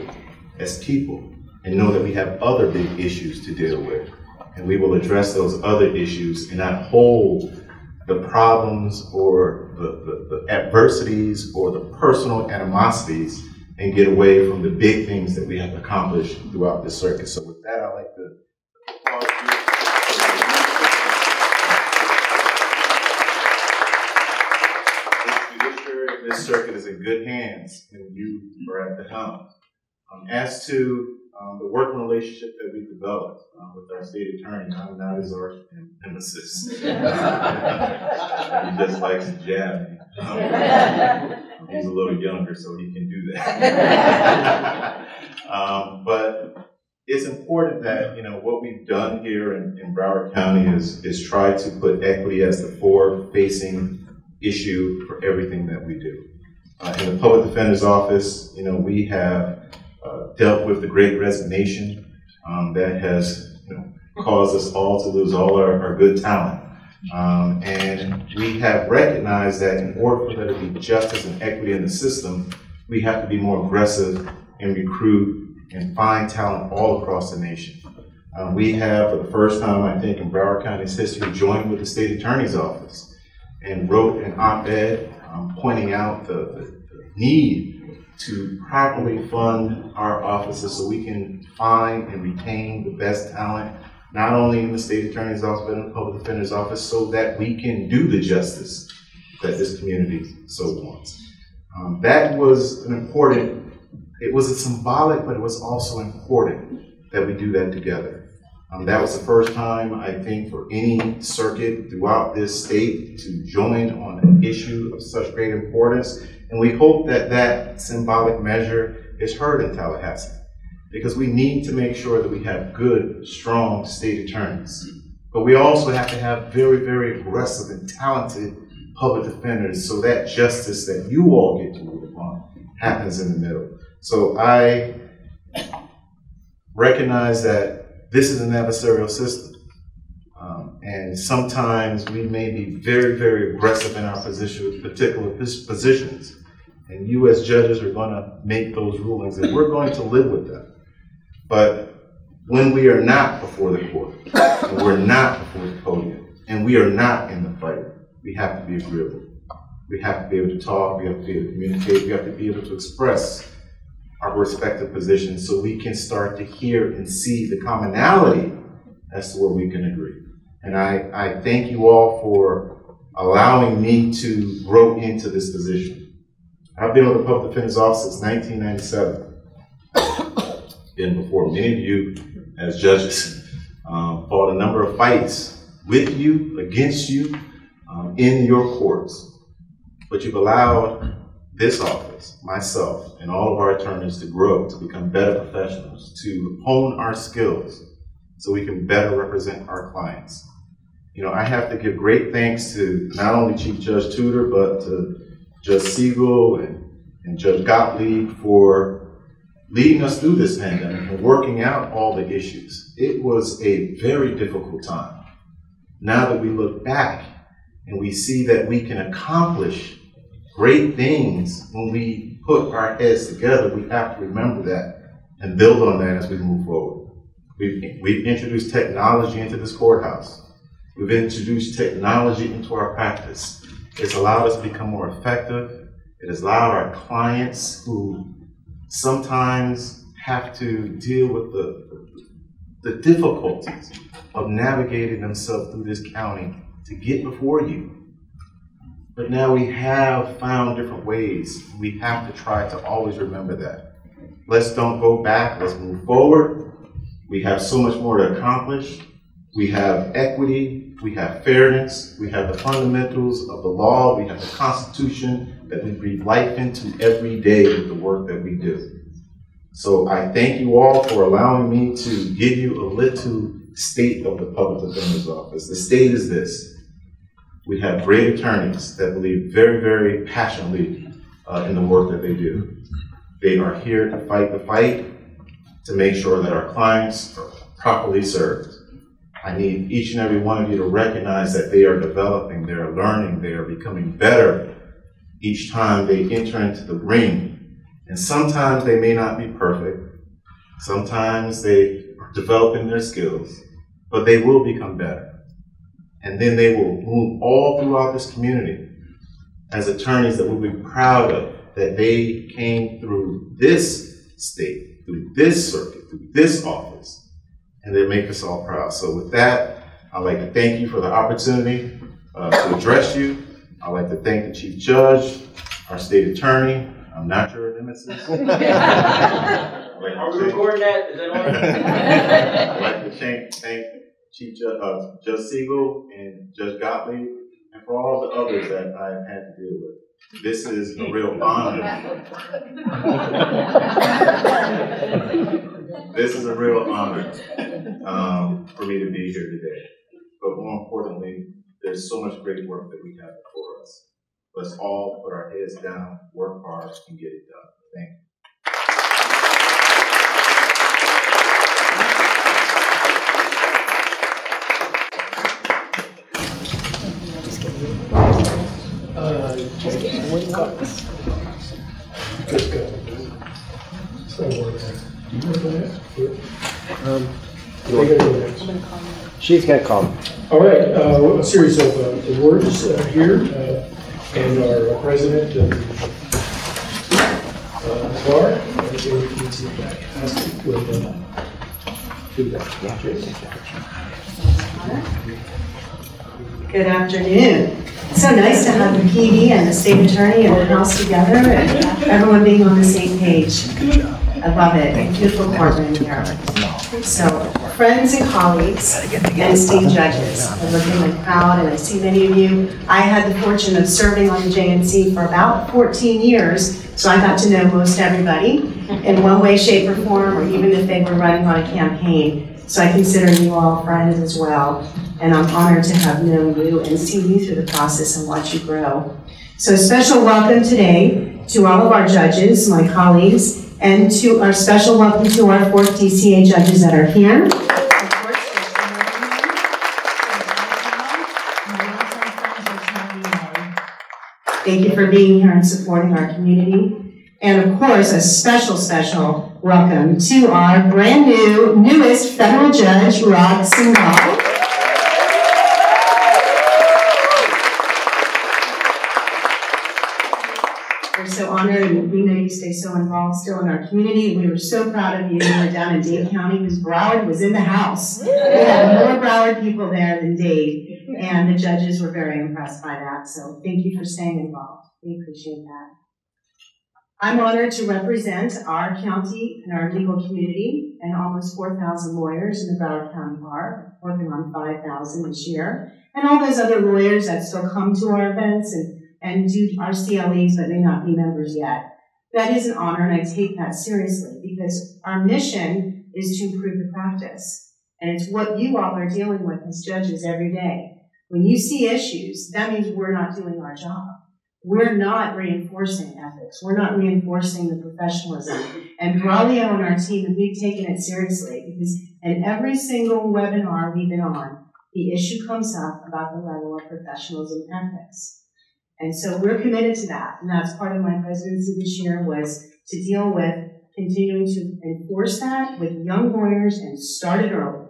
[SPEAKER 9] as people and know that we have other big issues to deal with, and we will address those other issues and not hold the problems or the adversities or the personal animosities and get away from the big things that we have accomplished throughout this circuit. So with that, I'd like to applaud you. The judiciary of this circuit is in good hands when you are at the helm. As to the working relationship that we've developed with our state attorney, I'm not his arch nemesis. He just likes to jab me. He's a little younger, so he can do that. But it's important that, you know, what we've done here in Broward County is try to put equity as the forward-facing issue for everything that we do. In the Public Defender's Office, you know, we have dealt with the Great Resignation that has, you know, caused us all to lose all our good talent. And we have recognized that in order for there to be justice and equity in the system, we have to be more aggressive and recruit and find talent all across the nation. We have, for the first time, I think, in Broward County's history, joined with the State Attorney's Office and wrote an op-ed pointing out the need to properly fund our offices so we can find and retain the best talent, not only in the State Attorney's Office, but in the Public Defender's Office, so that we can do the justice that this community so wants. That was an important, it was a symbolic, but it was also important that we do that together. That was the first time, I think, for any circuit throughout this state to join on an issue of such great importance. And we hope that that symbolic measure is heard in Tallahassee, because we need to make sure that we have good, strong state attorneys. But we also have to have very, very aggressive and talented public defenders so that justice that you all get to move upon happens in the middle. So I recognize that this is an adversarial system. And sometimes we may be very, very aggressive in our particular positions. And you as judges are going to make those rulings, and we're going to live with them. But when we are not before the court, and we're not before the podium, and we are not in the fight, we have to be agreeable. We have to be able to talk, we have to be able to communicate, we have to be able to express our respective positions so we can start to hear and see the commonality as to where we can agree. And I thank you all for allowing me to grow into this position. I've been with the Public Defender's Office since 1997. Been before many of you as judges, fought a number of fights with you, against you, in your courts. But you've allowed this office, myself, and all of our attorneys to grow, to become better professionals, to hone our skills so we can better represent our clients. You know, I have to give great thanks to not only Chief Judge Tudor, but to Judge Siegel and Judge Gottlieb for leading us through this pandemic and working out all the issues. It was a very difficult time. Now that we look back and we see that we can accomplish great things when we put our heads together, we have to remember that and build on that as we move forward. We've introduced technology into this courthouse. We've introduced technology into our practice. It's allowed us to become more effective. It has allowed our clients who sometimes have to deal with the difficulties of navigating themselves through this county to get before you. But now we have found different ways. We have to try to always remember that. Let's don't go back, let's move forward. We have so much more to accomplish. We have equity, we have fairness, we have the fundamentals of the law, we have the Constitution that we breathe life into every day with the work that we do. So I thank you all for allowing me to give you a little state of the Public Defender's Office. The state is this. We have great attorneys that believe very, very passionately in the work that they do. They are here to fight the fight to make sure that our clients are properly served. I need each and every one of you to recognize that they are developing, they are learning, they are becoming better each time they enter into the ring. And sometimes they may not be perfect. Sometimes they are developing their skills, but they will become better. And then they will move all throughout this community as attorneys that we'll be proud of, that they came through this state, through this circuit, through this office, and they make us all proud. So with that, I'd like to thank you for the opportunity to address you. I'd like to thank the Chief Judge, our State Attorney. I'm not your nemesis.
[SPEAKER 8] Are we recording that? Is that on?
[SPEAKER 9] I'd like to thank Chief Judge Siegel and Judge Gottlieb, and for all the others that I've had to deal with. This is a real honor. This is a real honor for me to be here today. But more importantly, there's so much great work that we have before us. Let's all put our heads down, work hard, and get it done. Thank you.
[SPEAKER 10] She's going to call me.
[SPEAKER 2] All right, a series of awards here, and our president of the bar, will do that.
[SPEAKER 11] Good afternoon. It's so nice to have the PD and the state attorney and the House together and everyone being on the same page. I love it. Beautiful courtroom here. So, friends and colleagues and esteemed judges, I look at my crowd and I see many of you. I had the fortune of serving on the JNC for about 14 years, so I got to know most everybody in one way, shape, or form, or even if they were running on a campaign. So I consider you all friends as well. And I'm honored to have known you and seen you through the process and watch you grow. So a special welcome today to all of our judges, my colleagues, and to our special welcome to our 4th DCA judges that are here. Thank you for being here and supporting our community. And of course, a special welcome to our brand new, newest federal judge, Rod Singhal. We're so honored, and we know you stay so involved still in our community. We were so proud of you. We were down in Dade County because Broward was in the house. We had more Broward people there than Dade, and the judges were very impressed by that. So thank you for staying involved. We appreciate that. I'm honored to represent our county and our legal community and almost 4,000 lawyers in the Broward County Bar, working on 5,000 this year, and all those other lawyers that still come to our events and do our CLEs but may not be members yet. That is an honor, and I take that seriously because our mission is to improve the practice. And it's what you all are dealing with as judges every day. When you see issues, that means we're not doing our job. We're not reinforcing ethics. We're not reinforcing the professionalism. And Braulio and our team, we've taken it seriously because in every single webinar we've been on, the issue comes up about the level of professionalism and ethics. And so we're committed to that. And that's part of my presidency this year was to deal with continuing to enforce that with young lawyers and start it early.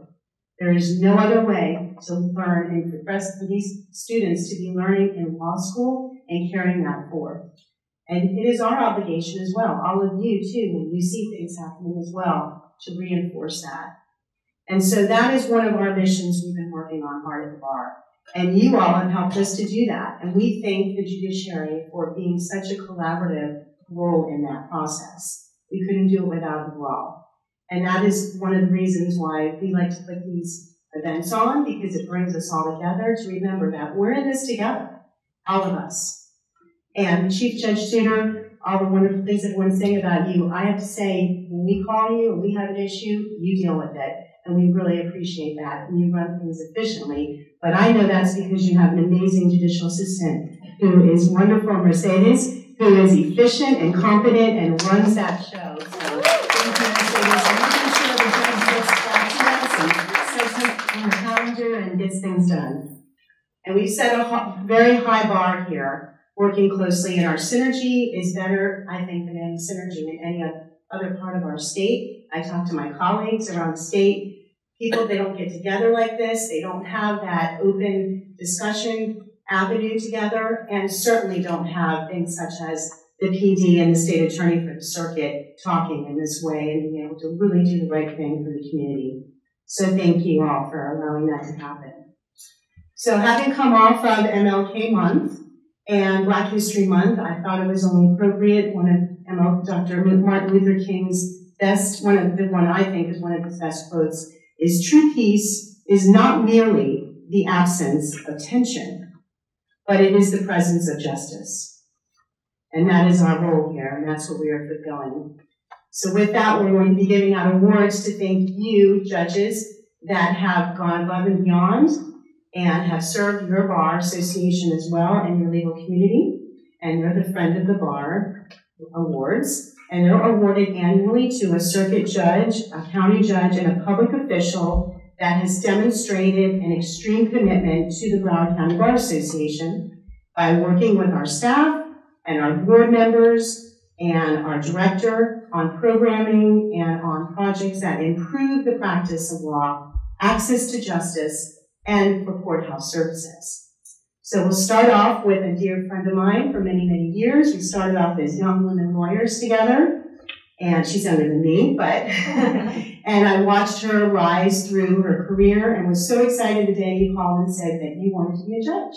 [SPEAKER 11] There is no other way to learn and for these students to be learning in law school and carrying that forth. And it is our obligation as well, all of you too, when you see things happening as well, to reinforce that. And so that is one of our missions we've been working on hard at the bar. And you all have helped us to do that. And we thank the judiciary for being such a collaborative role in that process. We couldn't do it without you all. And that is one of the reasons why we like to put these events on, because it brings us all together to remember that we're in this together, all of us. And Chief Judge Souter, all the wonderful things everyone's saying about you, I have to say, when we call you and we have an issue, you deal with it. And we really appreciate that. And you run things efficiently. But I know that's because you have an amazing judicial assistant who is wonderful, Mercedes, who is efficient and competent and runs that show. So thank you, Mercedes. And making sure the judge gets back to us and sets it on the calendar and gets things done. And we've set a very high bar here, working closely. And our synergy is better, I think, than any synergy in any other part of our state. I talk to my colleagues around the state. People, they don't get together like this. They don't have that open discussion avenue together, and certainly don't have things such as the PD and the state attorney for the circuit talking in this way and being able to really do the right thing for the community. So thank you all for allowing that to happen. So having come off of MLK Month and Black History Month, I thought it was only appropriate. One of Dr. Martin Luther King's best, one I think is one of his best quotes, is true peace is not merely the absence of tension, but it is the presence of justice. And that is our role here, and that's what we are fulfilling. So with that, we're going to be giving out awards to thank you, judges, that have gone above and beyond and have served your bar association as well and your legal community. And they're the Friend of the Bar Awards. And they're awarded annually to a circuit judge, a county judge, and a public official that has demonstrated an extreme commitment to the Broward County Bar Association by working with our staff and our board members and our director on programming and on projects that improve the practice of law, access to justice, and for courthouse services. So we'll start off with a dear friend of mine for many, many years. We started off as young women lawyers together, and she's younger than me, but, and I watched her rise through her career and was so excited the day you called and said that you wanted to be a judge.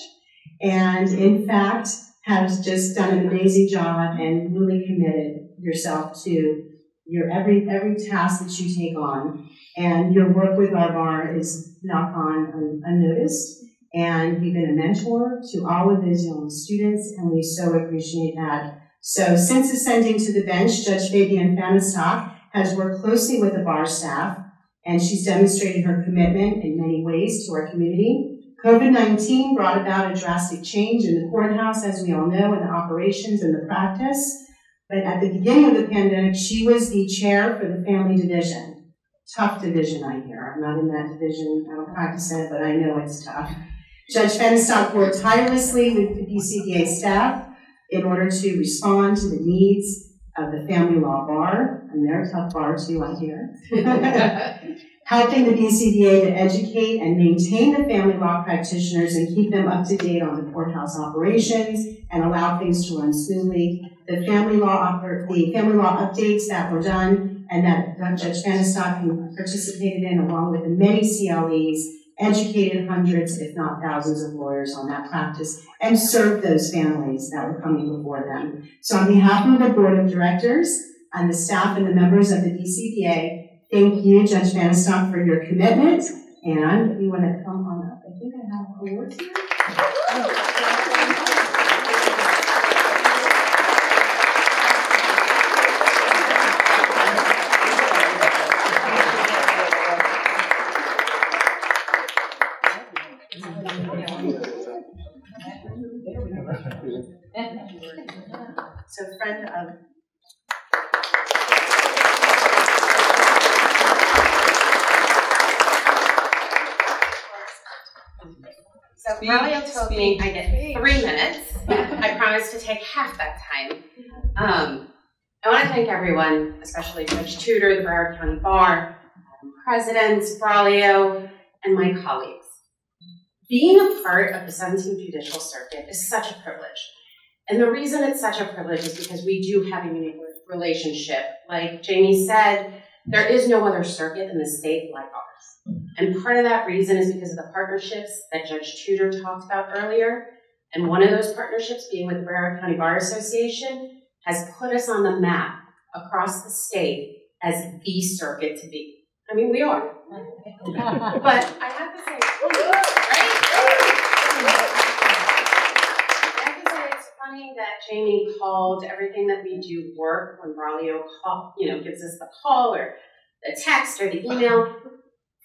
[SPEAKER 11] And in fact, has just done an amazing job and really committed yourself to your every task that you take on. And your work with our bar is not gone unnoticed. And you've been a mentor to all of those young students, and we so appreciate that. So since ascending to the bench, Judge Fabian Fanistock has worked closely with the bar staff, and she's demonstrated her commitment in many ways to our community. COVID-19 brought about a drastic change in the courthouse, as we all know, in the operations and the practice. But at the beginning of the pandemic, she was the chair for the family division. Tough division, I hear. I'm not in that division. I don't practice it, but I know it's tough. Judge Fanistock worked tirelessly with the BCBA staff in order to respond to the needs of the family law bar, and they're a tough bar too, I hear. Helping the BCBA to educate and maintain the family law practitioners and keep them up to date on the courthouse operations and allow things to run smoothly. The family law updates that were done and that Judge Vannestock participated in, along with the many CLEs, educated hundreds, if not thousands of lawyers on that practice and served those families that were coming before them. So on behalf of the board of directors and the staff and the members of the BCBA, thank you, Judge Vannestock, for your commitment. And if you want to come on up, I think I have awards here. So, friend of
[SPEAKER 12] So Braulio told me I get 3 minutes. I promised to take half that time. I want to thank everyone, especially Judge Tudor, the Broward County Bar, Presidents, Braulio, and my colleagues. Being a part of the 17th Judicial Circuit is such a privilege. And the reason it's such a privilege is because we do have a unique relationship. Like Jamie said, there is no other circuit in the state like ours. And part of that reason is because of the partnerships that Judge Tudor talked about earlier. And one of those partnerships, being with the Broward County Bar Association, has put us on the map across the state as the circuit to be. I mean, we are. But I have to say, it's funny that Jamie called everything that we do work when Braulio gives us the call or the text or the email.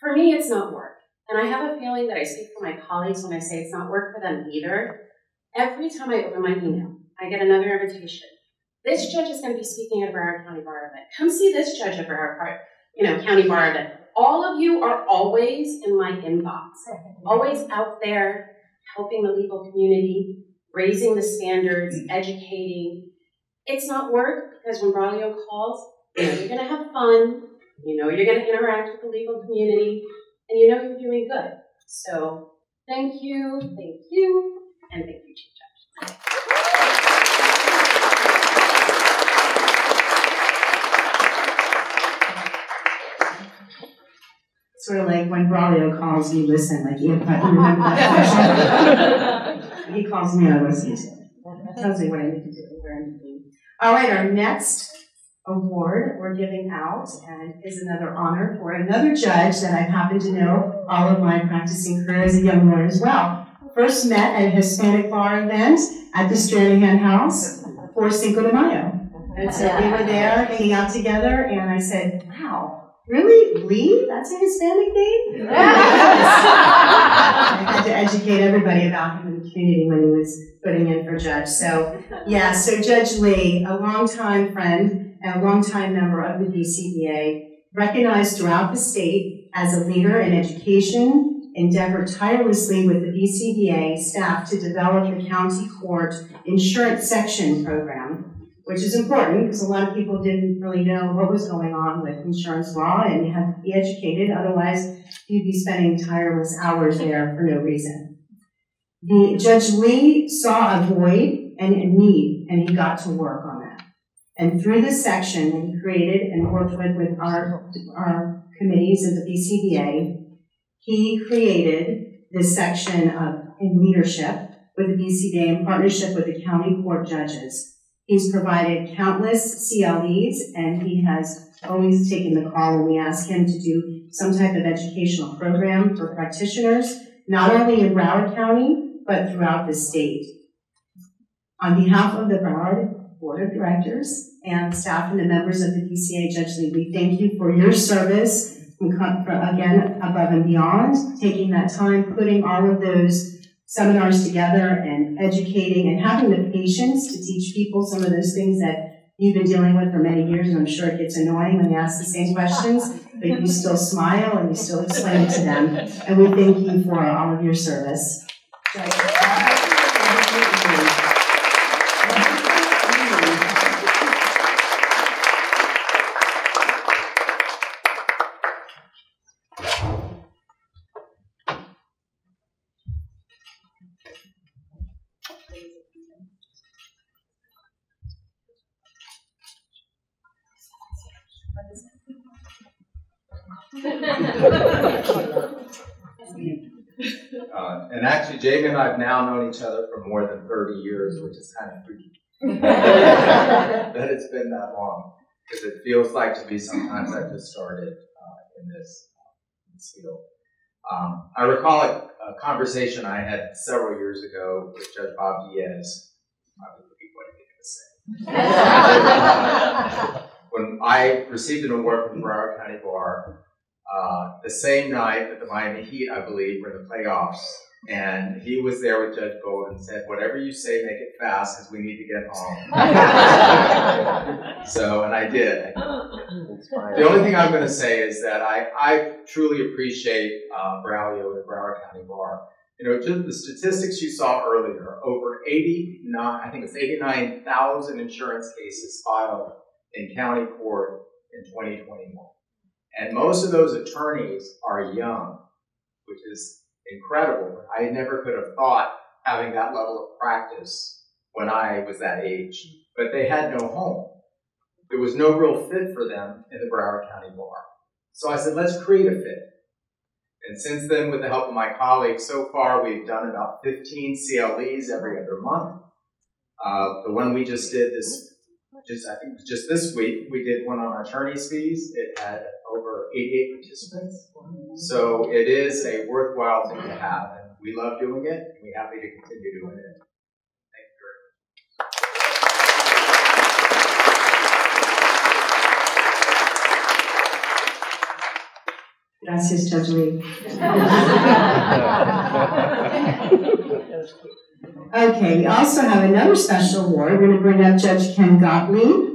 [SPEAKER 12] For me, it's not work. And I have a feeling that I speak for my colleagues when I say it's not work for them either. Every time I open my email, I get another invitation. This judge is going to be speaking at a Broward County Bar event. Come see this judge at Broward County Bar event. All of you are always in my inbox, always out there helping the legal community, raising the standards, educating. It's not work because when Braulio calls, you're going to have fun, you're going to interact with the legal community, and you're doing good. So thank you, and thank you, Chief Judge.
[SPEAKER 11] Sort of like when Braulio calls, you listen. Like, you remember that? He calls me, I listen to him. Tells me what I need to do, where I need to be. All right, our next award we're giving out and is another honor for another judge that I happen to know all of my practicing career as a young lawyer as well. First met at a Hispanic bar event at the Stranahan House for Cinco de Mayo. And so we were there hanging out together, and I said, wow. Really? Lee? That's a Hispanic name? I had to educate everybody about him in the community when he was putting in for judge. So, yeah, so Judge Lee, a longtime friend and a longtime member of the BCBA, recognized throughout the state as a leader in education, endeavored tirelessly with the BCBA staff to develop the county court insurance section program, which is important because a lot of people didn't really know what was going on with insurance law and you had to be educated, otherwise you'd be spending tireless hours there for no reason. Judge Lee saw a void and a need, and he got to work on that. And through this section that he created and worked with our committees of the BCBA, he created this section in leadership with the BCBA in partnership with the county court judges. He's provided countless CLEs, and he has always taken the call when we ask him to do some type of educational program for practitioners, not only in Broward County, but throughout the state. On behalf of the Broward Board of Directors and staff and the members of the BCA, Judge Lee, we thank you for your service, again, above and beyond, taking that time, putting all of those seminars together and educating and having the patience to teach people some of those things that you've been dealing with for many years, and I'm sure it gets annoying when they ask the same questions, but you still smile and you still explain it to them. And we thank you for all of your service.
[SPEAKER 13] And actually, Jamie and I have now known each other for more than 30 years, which is kind of freaky. That it's been that long, because it feels like to me sometimes I've just started in this field. I recall a conversation I had several years ago with Judge Bob Diaz. When I received an award from Broward County Bar, the same night that the Miami Heat, I believe, were in the playoffs, and he was there with Judge Gold and said, "Whatever you say, make it fast, because we need to get home." So, and I did. The only thing I'm going to say is that I truly appreciate Braulio and the Broward County Bar. You know, just the statistics you saw earlier, over 89,000 insurance cases filed in county court in 2021. And most of those attorneys are young, which is incredible. I never could have thought having that level of practice when I was that age. But they had no home. There was no real fit for them in the Broward County Bar. So I said, let's create a fit. And since then, with the help of my colleagues, so far we've done about 15 CLEs every other month. The one we just did I think just this week, we did one on attorney's fees. It had over 88 participants. So it is a worthwhile thing to have, and we love doing it, and we're happy to continue doing it. Thank
[SPEAKER 11] you very much. Gracias, Judge Lee. Okay, we also have another special award. We're going to bring up Judge Ken Gottlieb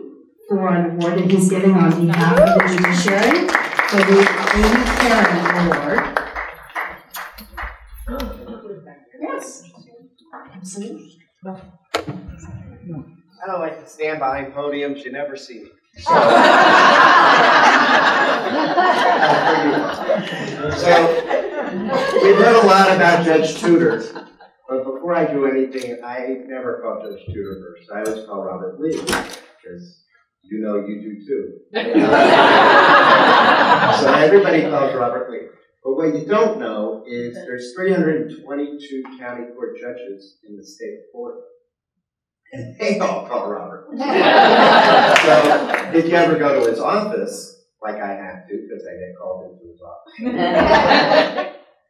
[SPEAKER 11] for an award that he's giving on behalf of the judiciary for the Amy Karen Award. Yes. Absolutely.
[SPEAKER 10] I don't like to stand behind podiums. You never see me. So we've heard a lot about Judge Tudor. But before I do anything, I never call Judge Tudor first. I always call Robert Lee, because you know you do too. So everybody calls Robert Lee. But what you don't know is there's 322 county court judges in the state of Florida. And they all call Robert. So if you ever go to his office, like I have to, because I get called into his office,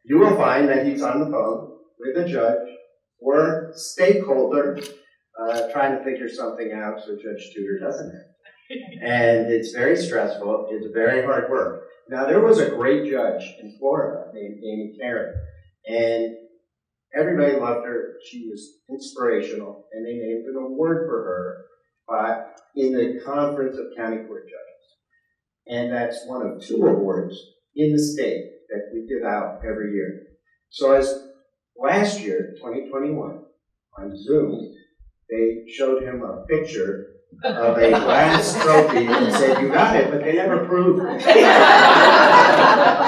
[SPEAKER 10] you will find that he's on the phone with a judge or stakeholder trying to figure something out so Judge Tudor doesn't have to. And it's very stressful. It's very hard work. Now, there was a great judge in Florida named Amy Karen, and everybody loved her. She was inspirational, and they named an award for her in the Conference of County Court Judges. And that's one of 2 awards in the state that we give out every year. So as last year, 2021, on Zoom, they showed him a picture of a glass trophy and said, "You got it," but they never proved it.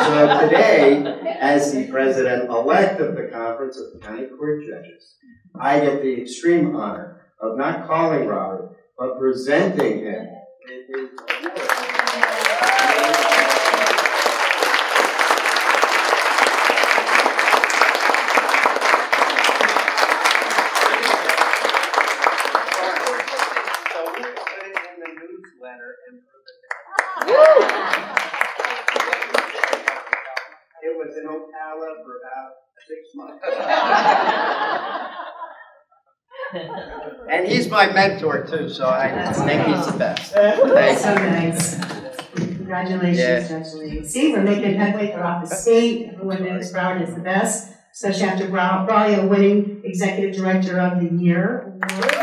[SPEAKER 10] So today, as the president-elect of the Conference of County Court Judges, I get the extreme honor of not calling Robert, but presenting him with his award. It was in Ocala for about 6 months. And he's my mentor too, so I think he's the best. Thanks.
[SPEAKER 11] So nice. Congratulations, Judge Lee. See, we're making headway throughout the state. Everyone knows Broward is the best, especially after Braulio winning Executive Director of the Year award.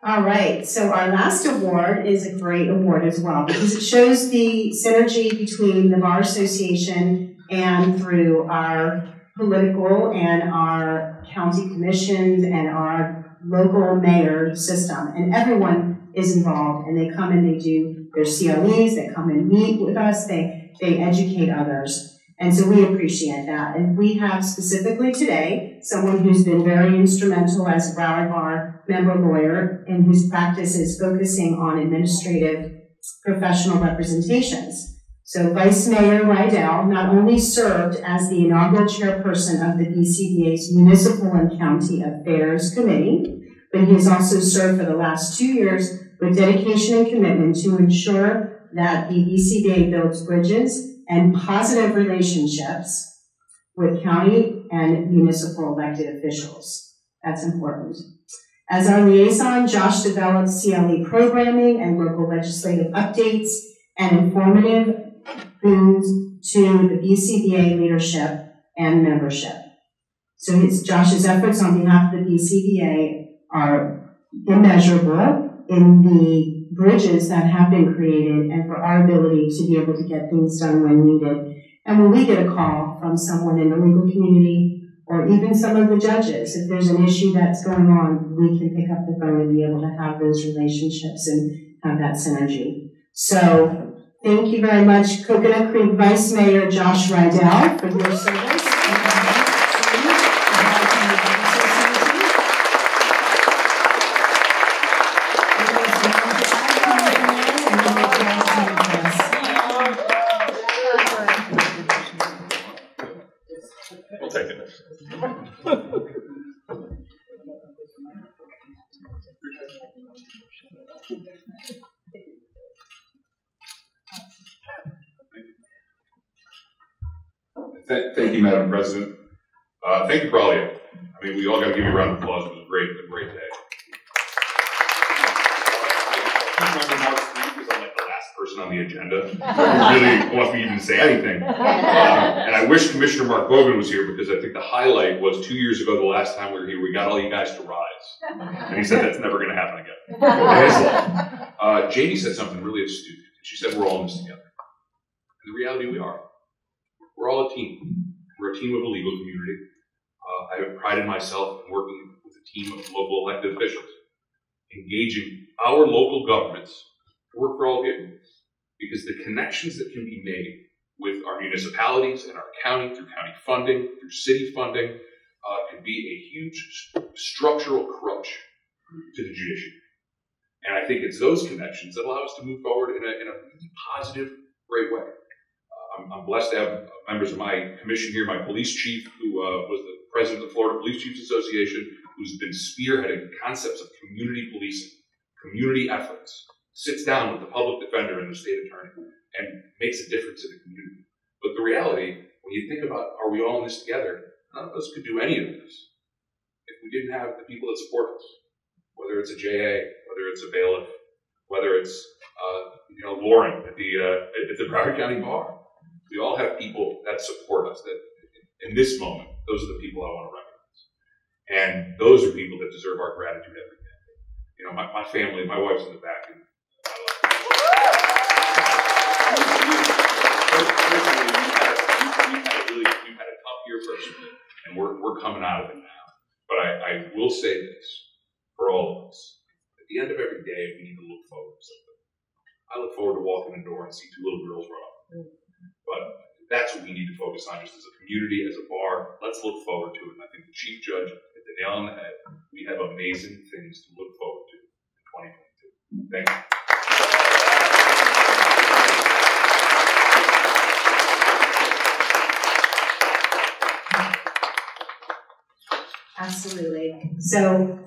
[SPEAKER 11] All right, so our last award is a great award as well because it shows the synergy between the Bar Association and through our political and our county commissions and our local mayor system. And everyone is involved, and they come and they do their CLEs, they come and meet with us, they they educate others. And so we appreciate that. And we have specifically today someone who's been very instrumental as a Broward Bar member lawyer and whose practice is focusing on administrative professional representations. So Vice Mayor Rydell not only served as the inaugural chairperson of the BCBA's Municipal and County Affairs Committee, but he has also served for the last 2 years with dedication and commitment to ensure that the BCBA builds bridges and positive relationships with county and municipal elected officials. That's important. As our liaison, Josh developed CLE programming and local legislative updates and informative boons to the BCBA leadership and membership. So Josh's efforts on behalf of the BCBA are immeasurable in the bridges that have been created and for our ability to be able to get things done when needed. And when we get a call from someone in the legal community or even some of the judges, if there's an issue that's going on, we can pick up the phone and be able to have those relationships and have that synergy. So thank you very much, Coconut Creek Vice Mayor Josh Rydell, for your service.
[SPEAKER 14] Thank you, Madam President. Thank you, Braulio. I mean, we all got to give you a round of applause. It was a great day. I'm like the last person on the agenda who really wants me to even say anything. And I wish Commissioner Mark Bogan was here because I think the highlight was 2 years ago, the last time we were here, we got all you guys to rise. And he said that's never going to happen again. Jamie said something really astute. She said we're all in this together. And the reality we are. We're all a team. We're a team of the legal community. I have prided myself in working with a team of local elected officials, engaging our local governments to work for all of you. Because the connections that can be made with our municipalities and our county through county funding, through city funding, can be a huge structural crutch to the judiciary. And I think it's those connections that allow us to move forward in a really positive, great way. I'm blessed to have members of my commission here, my police chief, who was the president of the Florida Police Chiefs Association, who's been spearheading concepts of community policing, community efforts, sits down with the public defender and the state attorney, and makes a difference in the community. But the reality, when you think about, are we all in this together, none of us could do any of this if we didn't have the people that support us, whether it's a JA, whether it's a bailiff, whether it's Lauren at the Broward County Bar. We all have people that support us, that in this moment, those are the people I want to recognize. And those are people that deserve our gratitude every day. You know, my family, my wife's in the back, and I love her. We've had a tough year personally, and we're coming out of it now. But I will say this for all of us. At the end of every day, we need to look forward to something. I look forward to walking in the door and see 2 little girls run up. But that's what we need to focus on just as a community, as a bar. Let's look forward to it. And I think the Chief Judge hit the nail on the head. We have amazing things to look forward to in 2022. Thank you.
[SPEAKER 11] Absolutely. So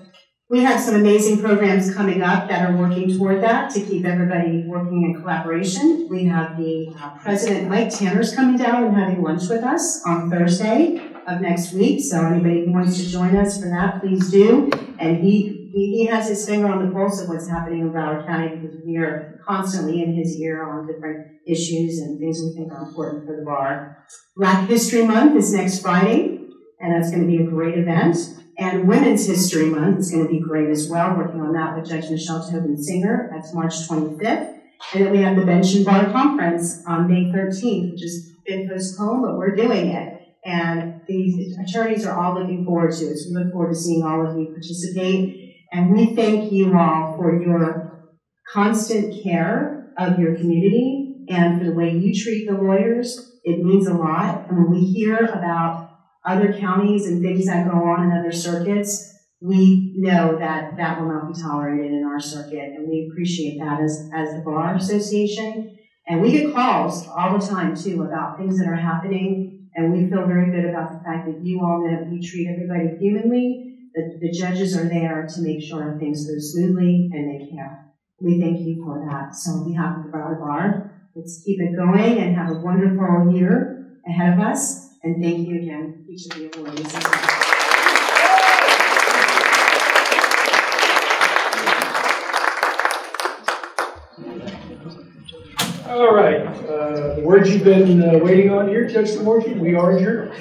[SPEAKER 11] we have some amazing programs coming up that are working toward that to keep everybody working in collaboration. We have the President Mike Tanner's coming down and having lunch with us on Thursday of next week. So anybody who wants to join us for that, please do. And he has his finger on the pulse of what's happening in Broward County because we are constantly in his ear on different issues and things we think are important for the bar. Black History Month is next Friday, and that's going to be a great event. And Women's History Month is going to be great as well, working on that with Judge Michelle Tobin Singer. That's March 25th. And then we have the Bench and Bar Conference on May 13th, which has been postponed, but we're doing it. And the attorneys are all looking forward to it. So we look forward to seeing all of you participate. And we thank you all for your constant care of your community and for the way you treat the lawyers. It means a lot. And when we hear about other counties and things that go on in other circuits, we know that that will not be tolerated in our circuit, and we appreciate that as the Bar Association. And we get calls all the time, too, about things that are happening, and we feel very good about the fact that you all know we treat everybody humanly, that the judges are there to make sure things go smoothly, and they care. We thank you for that. So on behalf of the Broward Bar, let's keep it going and have a wonderful year ahead of us, and thank you again, each of the awardees as well.
[SPEAKER 2] All right, the words you've been waiting on here, Judge Morgan, we are adjourned.